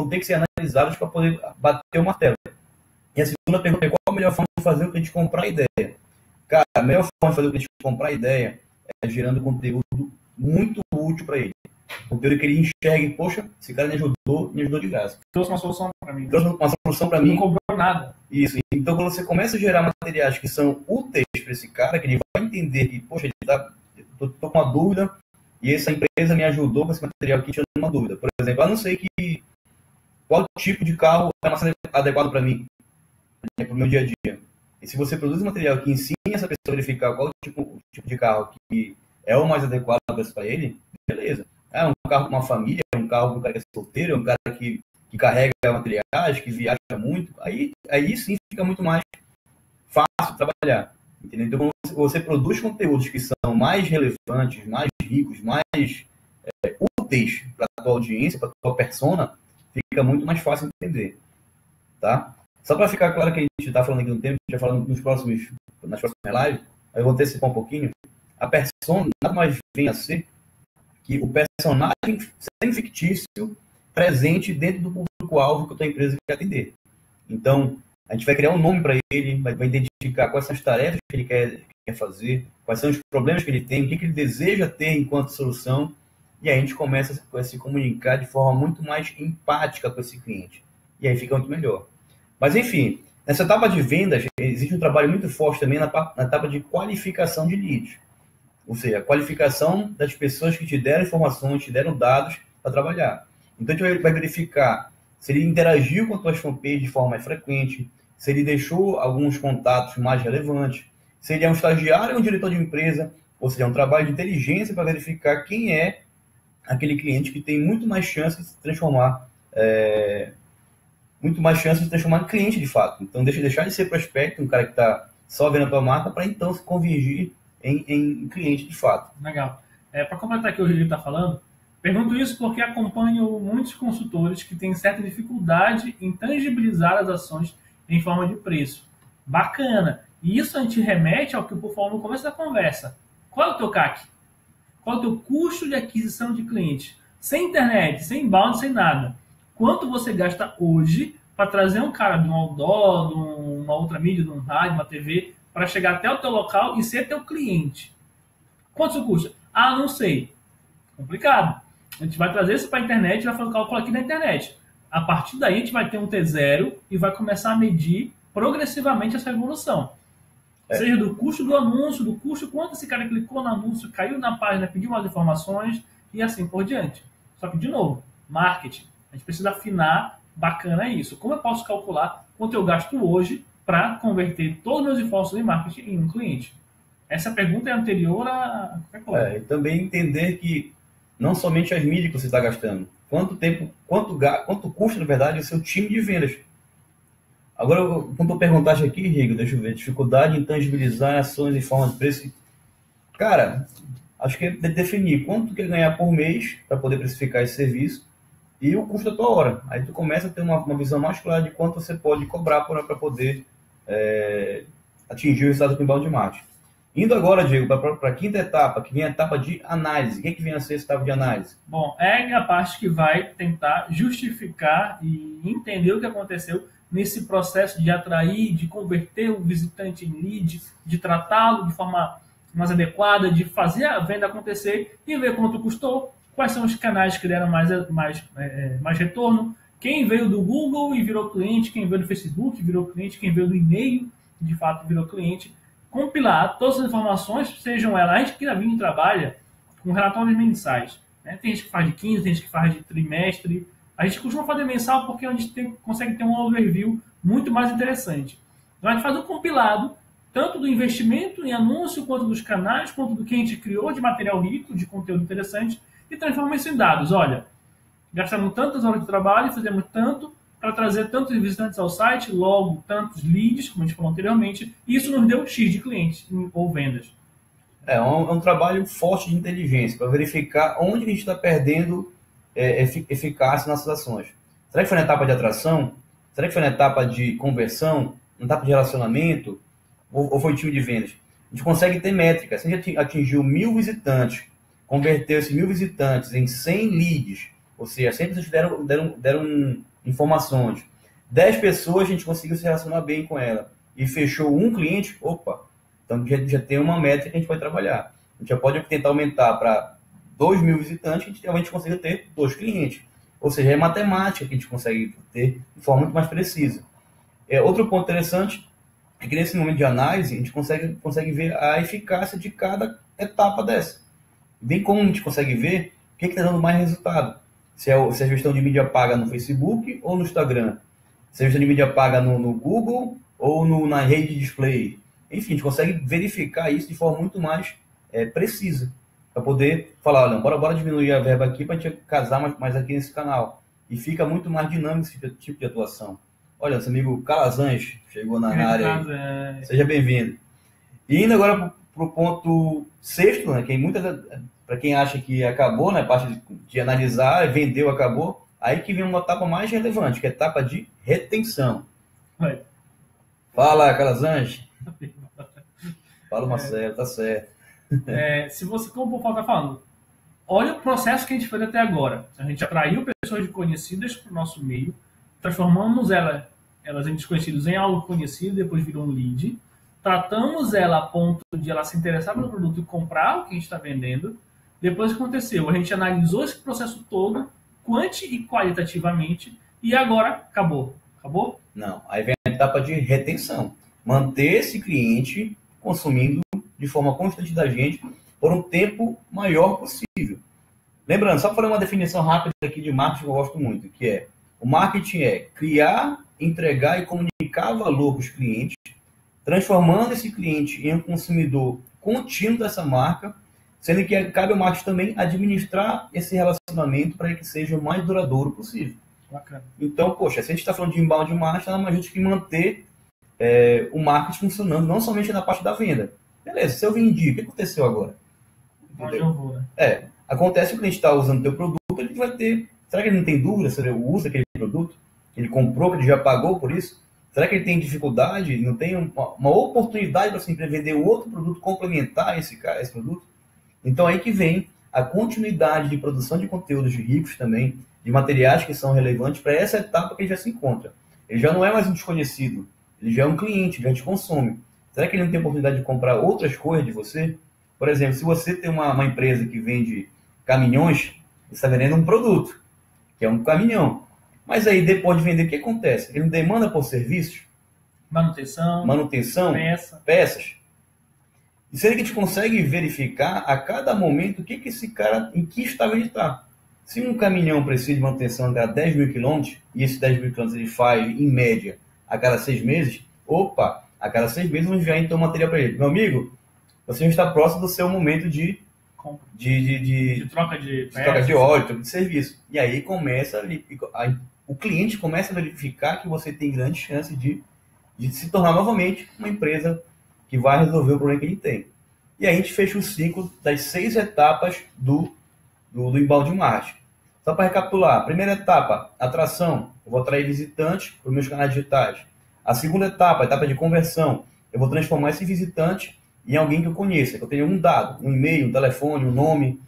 ter que ser analisados para poder bater o martelo. E a segunda pergunta é: qual a melhor forma de fazer o cliente comprar a ideia? Cara, a melhor forma de fazer o cliente comprar ideia é gerando conteúdo muito útil para ele. Conteúdo que ele enxergue, poxa, esse cara me ajudou de graça. Trouxe uma solução para mim. Trouxe uma solução para mim. Não cobrou nada. Isso. Então, quando você começa a gerar materiais que são úteis para esse cara, que ele vai entender que, poxa, tô com uma dúvida e essa empresa me ajudou com esse material aqui tirando uma dúvida. Por exemplo, eu não sei qual tipo de carro é mais adequado para mim, para o meu dia a dia. E se você produz um material que ensine essa pessoa a verificar qual tipo de carro que é o mais adequado para ele, beleza. É um carro para uma família, é um carro para um cara que é solteiro, é um cara que carrega materiais, que viaja muito, aí sim fica muito mais fácil trabalhar. Entendeu? Então, quando você produz conteúdos que são mais relevantes, mais ricos, mais úteis para a tua audiência, para a tua persona, fica muito mais fácil de entender. Tá? Só para ficar claro que a gente está falando aqui no tempo, a gente vai falar nas próximas lives, eu vou antecipar um pouquinho. A persona nada mais vem a ser que o personagem semi-fictício presente dentro do público-alvo que a tua empresa quer atender. Então, a gente vai criar um nome para ele, vai identificar quais são as tarefas que ele quer fazer, quais são os problemas que ele tem, o que ele deseja ter enquanto solução, e aí a gente começa a se comunicar de forma muito mais empática com esse cliente. E aí fica muito melhor. Mas, enfim, nessa etapa de vendas, existe um trabalho muito forte também na etapa de qualificação de leads. Ou seja, a qualificação das pessoas que te deram informações, te deram dados para trabalhar. Então, a gente vai verificar se ele interagiu com as tuas fanpages de forma mais frequente, se ele deixou alguns contatos mais relevantes, se ele é um estagiário ou um diretor de empresa, ou seja, é um trabalho de inteligência para verificar quem é aquele cliente que tem muito mais chance de se transformar em cliente de fato. Então, deixar de ser prospecto, um cara que está só vendo a tua marca, para então se convergir em cliente de fato. Legal. Para completar aqui o que ele está falando, pergunto isso porque acompanho muitos consultores que têm certa dificuldade em tangibilizar as ações em forma de preço. Bacana. E isso a gente remete ao que o falou no começo da conversa. Qual é o teu CAC? Qual é o teu custo de aquisição de clientes? Sem internet, sem inbound, sem nada. Quanto você gasta hoje para trazer um cara de um outdoor, de uma outra mídia, de um rádio, uma TV, para chegar até o teu local e ser teu cliente? Quanto isso custa? Ah, não sei. Complicado. A gente vai trazer isso para a internet e vai fazer o cálculo aqui na internet. A partir daí a gente vai ter um T0 e vai começar a medir progressivamente essa evolução. Seja do custo do anúncio, do custo quanto esse cara clicou no anúncio, caiu na página, pediu mais informações e assim por diante. Só que, de novo, marketing. A gente precisa afinar, bacana isso. Como eu posso calcular quanto eu gasto hoje para converter todos os meus esforços em marketing em um cliente? Essa pergunta é anterior a qualquer coisa. E também entender que não somente as mídias que você está gastando. Quanto custa, na verdade, o seu time de vendas. Agora, quando eu perguntaste aqui, Rigo, deixa eu ver, dificuldade em tangibilizar ações em forma de preço. Cara, acho que é definir quanto tu quer ganhar por mês para poder precificar esse serviço e o custo da tua hora. Aí tu começa a ter uma visão mais clara de quanto você pode cobrar para poder atingir o resultado do inbound marketing. Indo agora, Diego, para a quinta etapa, que vem a etapa de análise. O que vem a ser essa etapa de análise? Bom, é a parte que vai tentar justificar e entender o que aconteceu nesse processo de atrair, de converter o visitante em lead, de tratá-lo de forma mais adequada, de fazer a venda acontecer e ver quanto custou, quais são os canais que deram mais retorno, quem veio do Google e virou cliente, quem veio do Facebook virou cliente, quem veio do e-mail de fato virou cliente. Compilar todas as informações, sejam elas, a gente que na Vini trabalha com relatórios mensais. Né? Tem gente que faz de 15, tem gente que faz de trimestre. A gente costuma fazer mensal porque a gente consegue ter um overview muito mais interessante. Então a gente faz um compilado, tanto do investimento em anúncio, quanto dos canais, quanto do que a gente criou de material rico, de conteúdo interessante, e transforma isso em dados. Olha, gastamos tantas horas de trabalho, fizemos tanto para trazer tantos visitantes ao site, logo tantos leads, como a gente falou anteriormente, e isso nos deu X de clientes ou vendas. É um trabalho forte de inteligência para verificar onde a gente está perdendo eficácia nas ações. Será que foi na etapa de atração? Será que foi na etapa de conversão? Na etapa de relacionamento? Ou foi time de vendas? A gente consegue ter métricas. Se a gente atingiu 1.000 visitantes, converteu esses 1.000 visitantes em 100 leads, ou seja, 100 pessoas deram informações. 10 pessoas a gente conseguiu se relacionar bem com ela e fechou um cliente, opa, Então, já tem uma métrica que a gente vai trabalhar. A gente já pode tentar aumentar para 2.000 visitantes, a gente consegue ter 2 clientes. Ou seja, é matemática que a gente consegue ter de forma muito mais precisa. Outro ponto interessante é que nesse momento de análise, a gente consegue ver a eficácia de cada etapa dessa. Bem como a gente consegue ver o que está dando mais resultado. Se a gestão de mídia paga no Facebook ou no Instagram. Se a gestão de mídia paga no Google ou na rede de display. Enfim, a gente consegue verificar isso de forma muito mais precisa. Para poder falar, olha, bora diminuir a verba aqui para a gente casar mais aqui nesse canal. E fica muito mais dinâmico esse tipo de atuação. Olha, nosso amigo Calazans chegou na área aí. Seja bem-vindo. E indo agora para o ponto sexto, né, para quem acha que acabou, né, a parte de analisar, vendeu, acabou, aí que vem uma etapa mais relevante, que é a etapa de retenção. Oi. Fala, Calazans. Fala, Marcelo, tá certo. Se você, como o Paulo está falando, olha o processo que a gente fez até agora. A gente atraiu pessoas desconhecidas para o nosso meio, transformamos elas em desconhecidos em algo conhecido, depois virou um lead, tratamos ela a ponto de ela se interessar pelo produto e comprar o que a gente está vendendo. Depois o que aconteceu? A gente analisou esse processo todo, quanti e qualitativamente, e agora acabou. Acabou? Não, aí vem a etapa de retenção. Manter esse cliente consumindo de forma constante da gente por um tempo maior possível. Lembrando, só para fazer uma definição rápida aqui de marketing que eu gosto muito, que é: o marketing é criar, entregar e comunicar valor para os clientes, transformando esse cliente em um consumidor contínuo dessa marca, sendo que cabe ao marketing também administrar esse relacionamento para que seja o mais duradouro possível. Bacana. Então, poxa, se a gente está falando de inbound marketing, nada mais justo que manter o marketing funcionando, não somente na parte da venda. Beleza, se eu vendi, o que aconteceu agora? Onde eu vou, né? Acontece que o cliente está usando o teu produto, ele vai ter... Será que ele não tem dúvida sobre o uso daquele produto? Ele comprou, que ele já pagou por isso? Será que ele tem dificuldade, não tem uma oportunidade para sempre vender outro produto, complementar esse produto? Então aí que vem a continuidade de produção de conteúdos ricos também, de materiais que são relevantes para essa etapa que ele já se encontra. Ele já não é mais um desconhecido, ele já é um cliente, já te consome. Será que ele não tem oportunidade de comprar outras coisas de você? Por exemplo, se você tem uma empresa que vende caminhões, você está vendendo um produto, que é um caminhão. Mas aí, depois de vender, o que acontece? Ele demanda por serviços? Manutenção, peças. E será que a gente consegue verificar a cada momento que esse cara, em que estado ele está? Se um caminhão precisa de manutenção a cada 10 mil quilômetros, e esses 10 mil quilômetros ele faz, em média, a cada 6 meses, a cada 6 meses vamos enviar então material para ele. Meu amigo, você já está próximo do seu momento de troca de óleo, troca de serviço. E aí o cliente começa a verificar que você tem grande chance de se tornar novamente uma empresa que vai resolver o problema que ele tem. E aí a gente fecha o ciclo das 6 etapas do inbound marketing. Só para recapitular: primeira etapa, atração. Eu vou atrair visitantes para os meus canais digitais. A segunda etapa, a etapa de conversão. Eu vou transformar esse visitante em alguém que eu conheça, que eu tenha um dado, um e-mail, um telefone, um nome.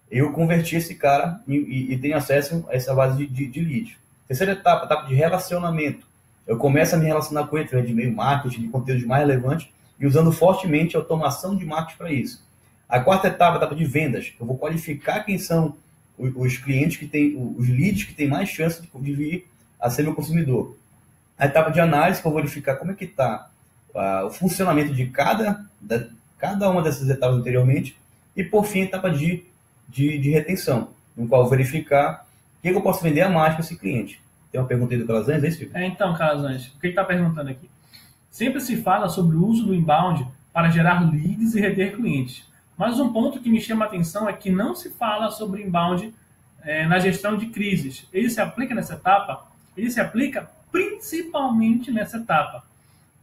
Eu converti esse cara e tenho acesso a essa base de leads. Terceira etapa, etapa de relacionamento. Eu começo a me relacionar com ele através de e-mail marketing, de conteúdos mais relevantes e usando fortemente a automação de marketing para isso. A quarta etapa, etapa de vendas. Eu vou qualificar quem são os clientes que têm, os leads que têm mais chance de vir a ser meu consumidor. A etapa de análise, que eu vou verificar como é que está o funcionamento de cada uma dessas etapas anteriormente. E, por fim, a etapa de retenção, no qual eu vou verificar o que eu posso vender a mais para esse cliente. Tem uma pergunta aí do Calazans, é isso? Então, Calazans, o que ele está perguntando aqui? Sempre se fala sobre o uso do inbound para gerar leads e reter clientes. Mas um ponto que me chama a atenção é que não se fala sobre inbound na gestão de crises. Ele se aplica nessa etapa? Ele se aplica principalmente nessa etapa.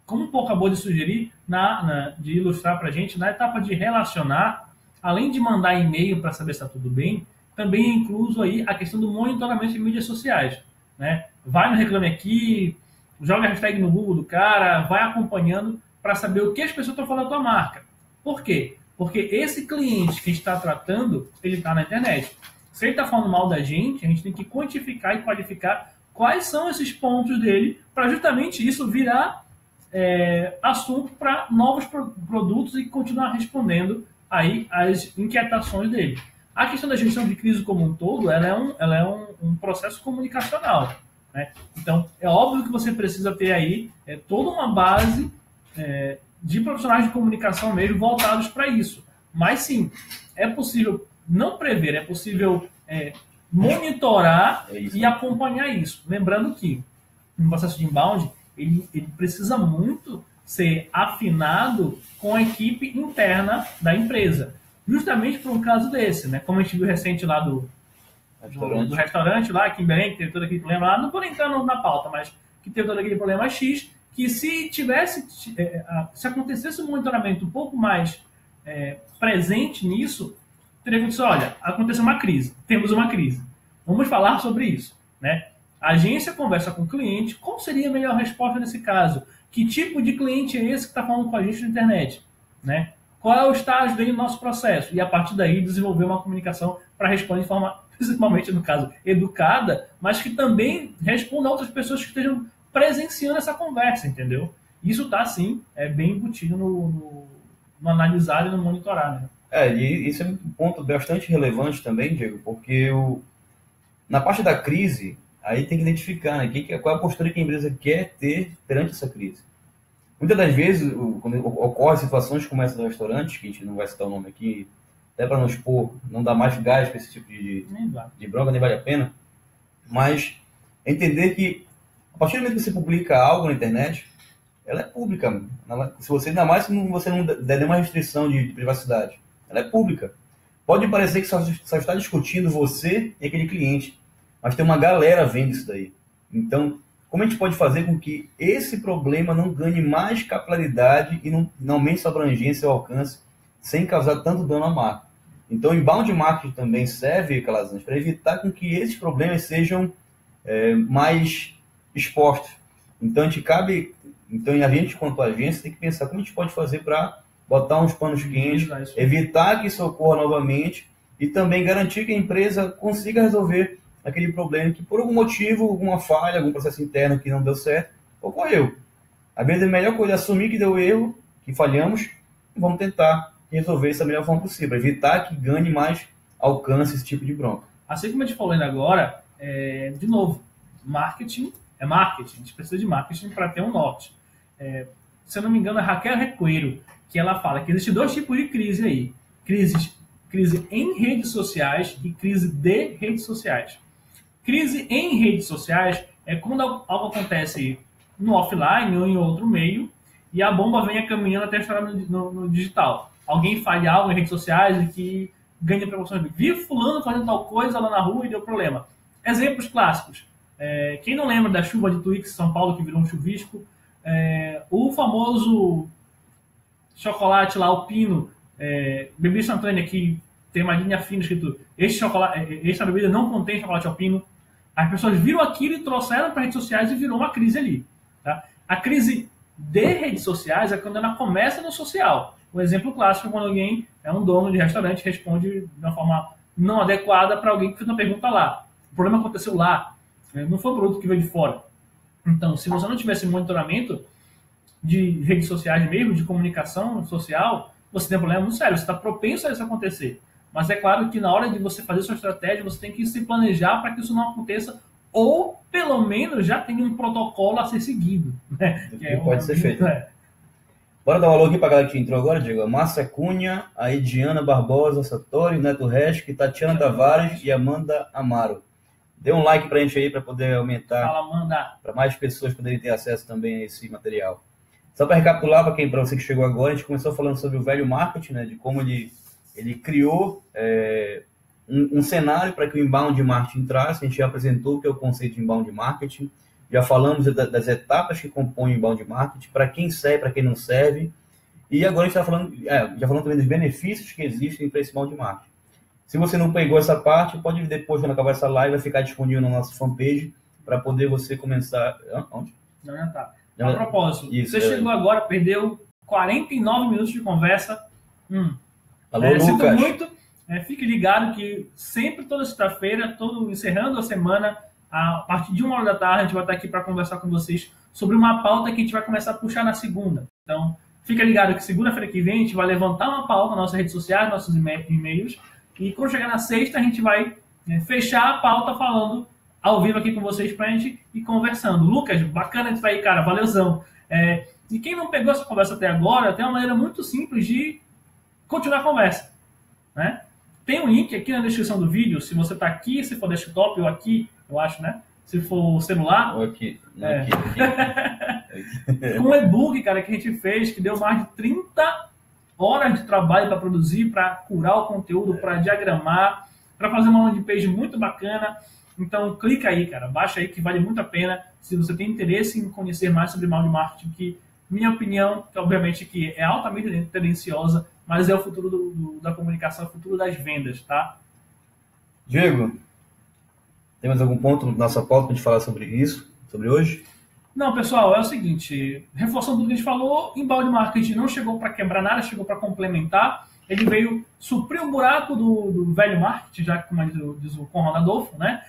Como o Paul acabou de sugerir, de ilustrar para a gente, na etapa de relacionar, além de mandar e-mail para saber se está tudo bem, também é incluso aí a questão do monitoramento de mídias sociais. Né? Vai no Reclame Aqui, joga a hashtag no Google do cara, vai acompanhando para saber o que as pessoas estão falando da tua marca. Por quê? Porque esse cliente que a gente está tratando, ele está na internet. Se ele está falando mal da gente, a gente tem que quantificar e qualificar quais são esses pontos dele para justamente isso virar assunto para novos produtos e continuar respondendo aí as inquietações dele. A questão da gestão de crise como um todo, ela é um processo comunicacional, né? Então, é óbvio que você precisa ter aí toda uma base de profissionais de comunicação mesmo voltados para isso. Mas sim, é possível não prever, é possível monitorar e acompanhar isso. Lembrando que no processo de inbound, ele precisa muito ser afinado com a equipe interna da empresa. Justamente por um caso desse, né? Como a gente viu recente lá do restaurante lá, aqui em Belém, que teve todo aquele problema lá, não vou entrar na pauta, mas que teve todo aquele problema X, que se acontecesse um monitoramento um pouco mais presente nisso, teria que dizer, olha, aconteceu uma crise, temos uma crise, vamos falar sobre isso, né? A agência conversa com o cliente, qual seria a melhor resposta nesse caso? Que tipo de cliente é esse que está falando com a gente na internet, né? Qual é o estágio dele no nosso processo? E a partir daí desenvolver uma comunicação para responder de forma, principalmente no caso, educada, mas que também responda a outras pessoas que estejam presenciando essa conversa, entendeu? Isso está, sim, bem embutido no analisar e no monitorar, né? E isso é um ponto bastante relevante também, Diego, porque na parte da crise, aí tem que identificar, né, qual é a postura que a empresa quer ter perante essa crise. Muitas das vezes, quando ocorrem situações como essa do restaurante, que a gente não vai citar o nome aqui, até para não expor, não dar mais gás para esse tipo de bronca, nem vale a pena, mas entender que, a partir do momento que você publica algo na internet, ela é pública. Se você, ainda mais se você não der nenhuma restrição de privacidade, ela é pública. Pode parecer que só está discutindo você e aquele cliente, mas tem uma galera vendo isso daí. Então, como a gente pode fazer com que esse problema não ganhe mais capilaridade e não aumente sua abrangência ou alcance sem causar tanto dano à marca? Então, o inbound marketing também serve, Calazans, para evitar com que esses problemas sejam mais expostos. Então, a gente, quanto agência, tem que pensar como a gente pode fazer para botar uns panos quentes, evitar que isso ocorra novamente e também garantir que a empresa consiga resolver aquele problema que, por algum motivo, alguma falha, algum processo interno que não deu certo, ocorreu. Às vezes, a melhor coisa é assumir que deu erro, que falhamos, e vamos tentar resolver isso da melhor forma possível, evitar que ganhe mais alcance esse tipo de bronca. Assim como a gente falou ainda agora, de novo, marketing é marketing, a gente precisa de marketing para ter um norte. Se eu não me engano, é Raquel Recueiro, que ela fala que existem 2 tipos de crise aí. Crise em redes sociais e crise de redes sociais. Crise em redes sociais é quando algo acontece no offline ou em outro meio e a bomba vem caminhando até estar no digital. Alguém falha algo em redes sociais e que ganha proporções. Vi fulano fazendo tal coisa lá na rua e deu problema. Exemplos clássicos. Quem não lembra da chuva de Twix em São Paulo que virou um chuvisco? O famoso chocolate lá, alpino, bebida instantânea que tem uma linha fina escrito esta bebida não contém chocolate alpino. As pessoas viram aquilo e trouxeram para redes sociais e virou uma crise ali. Tá? A crise de redes sociais é quando ela começa no social. Um exemplo clássico é quando alguém é um dono de restaurante e responde de uma forma não adequada para alguém que fez uma pergunta lá. O problema aconteceu lá. Não foi um produto que veio de fora. Então, se você não tivesse monitoramento de redes sociais mesmo, de comunicação social, você tem um problema muito sério. Você está propenso a isso acontecer. Mas é claro que na hora de você fazer sua estratégia, você tem que se planejar para que isso não aconteça, ou pelo menos já tem um protocolo a ser seguido. Né? Que pode ser feito. Bora dar um alô aqui para a galera que entrou agora, Diego. A Márcia Cunha, a Ediana Barbosa Satori, Neto Resch, Tatiana Tavares e Amanda Amaro. Dê um like para a gente aí para poder aumentar, para mais pessoas poderem ter acesso também a esse material. Só para recapitular, para você que chegou agora, a gente começou falando sobre o velho marketing, né, de como ele criou um cenário para que o inbound marketing entrasse. A gente já apresentou o que é o conceito de inbound marketing, já falamos das etapas que compõem o inbound marketing, para quem serve, para quem não serve, e agora a gente está falando, já falando também dos benefícios que existem para esse inbound marketing. Se você não pegou essa parte, pode depois, quando acabar essa live, vai ficar disponível na nossa fanpage para poder você começar... Onde? Não, já está. A propósito, você chegou agora, perdeu 49 minutos de conversa. Alô, Lucas. Sinto muito. Fique ligado que sempre, toda sexta-feira, encerrando a semana, a partir de 1h da tarde, a gente vai estar aqui para conversar com vocês sobre uma pauta que a gente vai começar a puxar na segunda. Então, fica ligado que segunda-feira que vem a gente vai levantar uma pauta nas nossas redes sociais, nossos e-mails, e quando chegar na sexta a gente vai fechar a pauta falando ao vivo aqui com vocês pra gente ir conversando. Lucas, bacana isso aí, cara, valeuzão. E quem não pegou essa conversa até agora, tem uma maneira muito simples de continuar a conversa, né? Tem um link aqui na descrição do vídeo, se você está aqui, se for desktop ou aqui, eu acho, né? Se for celular. Ou aqui. Com um e-book, cara, que a gente fez, que deu mais de 30 horas de trabalho para produzir, para curar o conteúdo, para diagramar, para fazer uma landing page muito bacana. Então, clica aí, cara, baixa aí que vale muito a pena se você tem interesse em conhecer mais sobre inbound marketing, que, minha opinião, que obviamente que é altamente tendenciosa, mas é o futuro da comunicação, é o futuro das vendas, tá? Diego, tem mais algum ponto na nossa pauta para a gente falar sobre isso, sobre hoje? Não, pessoal, é o seguinte, reforçando tudo que a gente falou, inbound marketing não chegou para quebrar nada, chegou para complementar. Ele veio suprir o buraco do velho marketing, já que, como diz o Conrad Adolfo, né?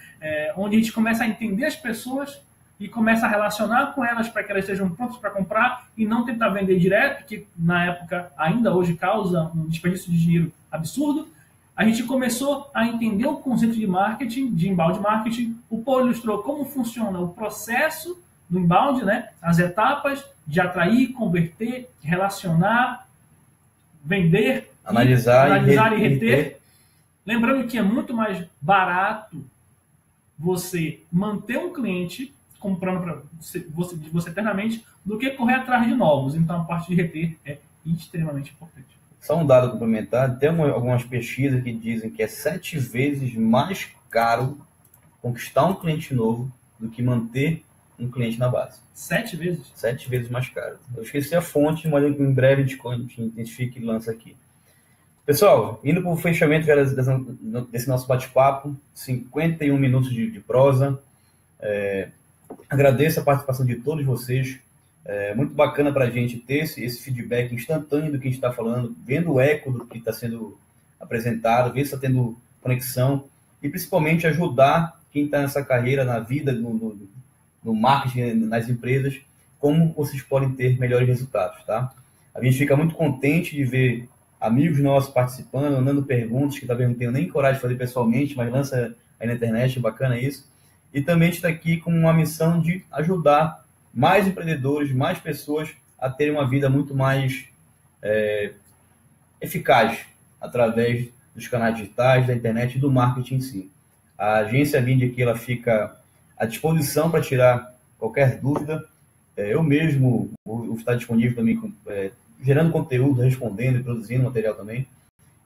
Onde a gente começa a entender as pessoas e começa a relacionar com elas para que elas estejam prontas para comprar e não tentar vender direto, que na época, ainda hoje, causa um desperdício de dinheiro absurdo. A gente começou a entender o conceito de marketing, de inbound marketing. O Paulo ilustrou como funciona o processo do inbound, né? As etapas de atrair, converter, relacionar, vender, analisar e reter. Lembrando que é muito mais barato você manter um cliente comprando para você eternamente do que correr atrás de novos. Então, a parte de reter é extremamente importante. Só um dado complementar, tem algumas pesquisas que dizem que é 7 vezes mais caro conquistar um cliente novo do que manter um cliente na base. 7 vezes? 7 vezes mais caro. Eu esqueci a fonte, mas em breve a gente identifica e lança aqui. Pessoal, indo para o fechamento desse nosso bate-papo, 51 minutos de prosa. Agradeço a participação de todos vocês. Muito bacana para a gente ter esse feedback instantâneo do que a gente está falando, vendo o eco do que está sendo apresentado, ver se está tendo conexão e principalmente ajudar quem está nessa carreira, na vida, no marketing, nas empresas, como vocês podem ter melhores resultados, tá? A gente fica muito contente de ver amigos nossos participando, mandando perguntas que talvez não tenham nem coragem de fazer pessoalmente, mas lança aí na internet, bacana isso. E também está aqui com uma missão de ajudar mais empreendedores, mais pessoas a terem uma vida muito mais eficaz através dos canais digitais, da internet e do marketing em si. A agência Vindi aqui ela fica à disposição para tirar qualquer dúvida. Eu mesmo vou estar disponível também, gerando conteúdo, respondendo e produzindo material também.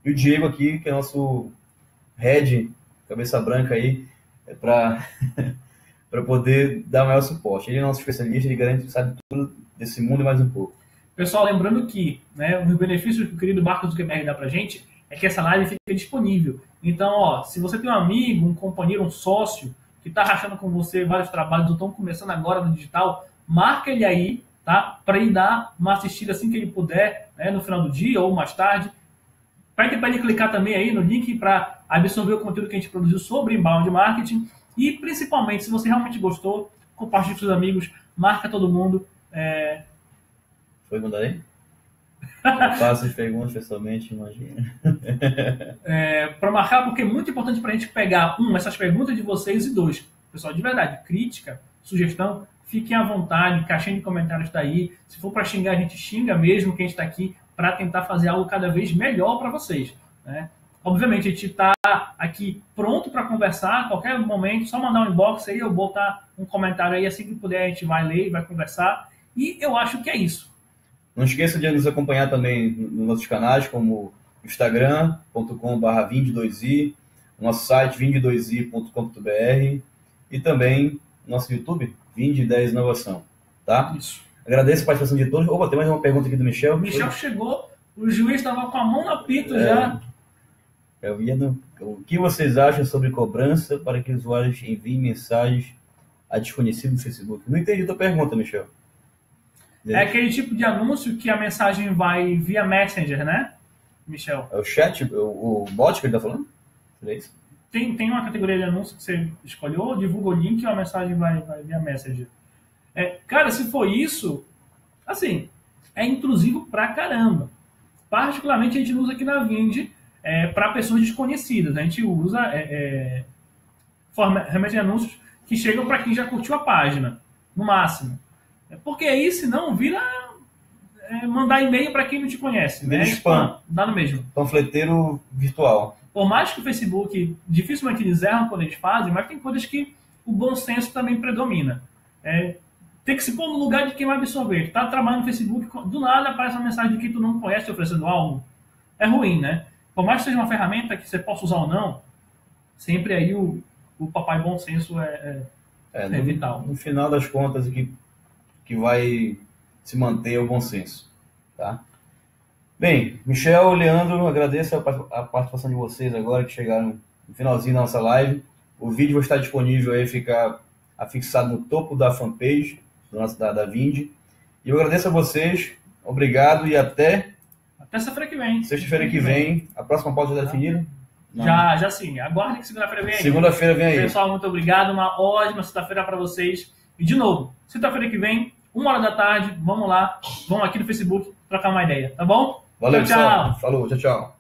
E o Diego aqui, que é nosso head, cabeça branca aí, para poder dar maior suporte. Ele é nosso especialista, ele garante que sabe tudo desse mundo e mais um pouco. Pessoal, lembrando que um dos benefícios que o querido Mark Zuckerberg dá pra gente é que essa live fica disponível. Então, se você tem um amigo, um companheiro, um sócio que está rachando com você vários trabalhos ou estão começando agora no digital, marca ele aí, tá? Para ele dar uma assistida assim que ele puder, no final do dia ou mais tarde. Pede para ele clicar também aí no link para absorver o conteúdo que a gente produziu sobre inbound marketing. E, principalmente, se você realmente gostou, compartilhe com seus amigos, marca todo mundo. Foi mandar aí? Eu faço as perguntas pessoalmente, imagina. Para marcar, porque é muito importante para a gente pegar, essas perguntas de vocês, e 2, pessoal, de verdade, crítica, sugestão, fiquem à vontade, caixinha de comentários está aí. Se for para xingar, a gente xinga mesmo, que a gente está aqui para tentar fazer algo cada vez melhor para vocês, né? Obviamente, a gente está aqui pronto para conversar a qualquer momento, só mandar um inbox aí, eu botar um comentário aí, assim que puder a gente vai ler e vai conversar. E eu acho que é isso. Não esqueça de nos acompanhar também nos nossos canais, como instagram.com/vindi2i, nosso site vindi2i.com.br e também nosso YouTube, Vindi10 Inovação, tá? Isso. Agradeço a participação de todos. Opa, tem mais uma pergunta aqui do Michel. Michel chegou, o juiz estava com a mão na pita já. O que vocês acham sobre cobrança para que usuários enviem mensagens a desconhecidos no Facebook? Não entendi a tua pergunta, Michel. É aquele tipo de anúncio que a mensagem vai via Messenger, né, Michel? É o chat, o bot que ele está falando? É isso? Tem uma categoria de anúncio que você escolheu, divulga o link e a mensagem vai via Messenger. Cara, se for isso, assim, é intrusivo pra caramba. Particularmente a gente usa aqui na Vind para pessoas desconhecidas. A gente usa ferramentas de anúncios que chegam para quem já curtiu a página, no máximo. Porque aí, senão, vira mandar e-mail para quem não te conhece. Vira spam. Dá no mesmo. Panfleteiro virtual. Por mais que o Facebook, dificilmente eles erram quando eles fazem, mas tem coisas que o bom senso também predomina. Tem que se pôr no lugar de quem vai absorver. Tá trabalhando no Facebook, do nada aparece uma mensagem de que tu não conhece oferecendo algo. É ruim, né? Por mais que seja uma ferramenta que você possa usar ou não, sempre aí o papai bom senso é vital. No final das contas, o que vai se manter é o bom senso. Tá? Bem, Michel, Leandro, agradeço a participação de vocês agora que chegaram no finalzinho da nossa live. O vídeo vai estar disponível aí, ficar afixado no topo da fanpage da Vind. E eu agradeço a vocês, obrigado e até sexta-feira que vem. Sexta-feira que vem. A próxima pauta já está definida? Já sim. Aguardem que segunda-feira vem aí. Segunda-feira vem aí. Pessoal, muito obrigado. Uma ótima sexta-feira para vocês. E, de novo, sexta-feira que vem, 1h da tarde, vamos lá. Vamos aqui no Facebook trocar uma ideia, tá bom? Valeu, tchau. Falou, tchau.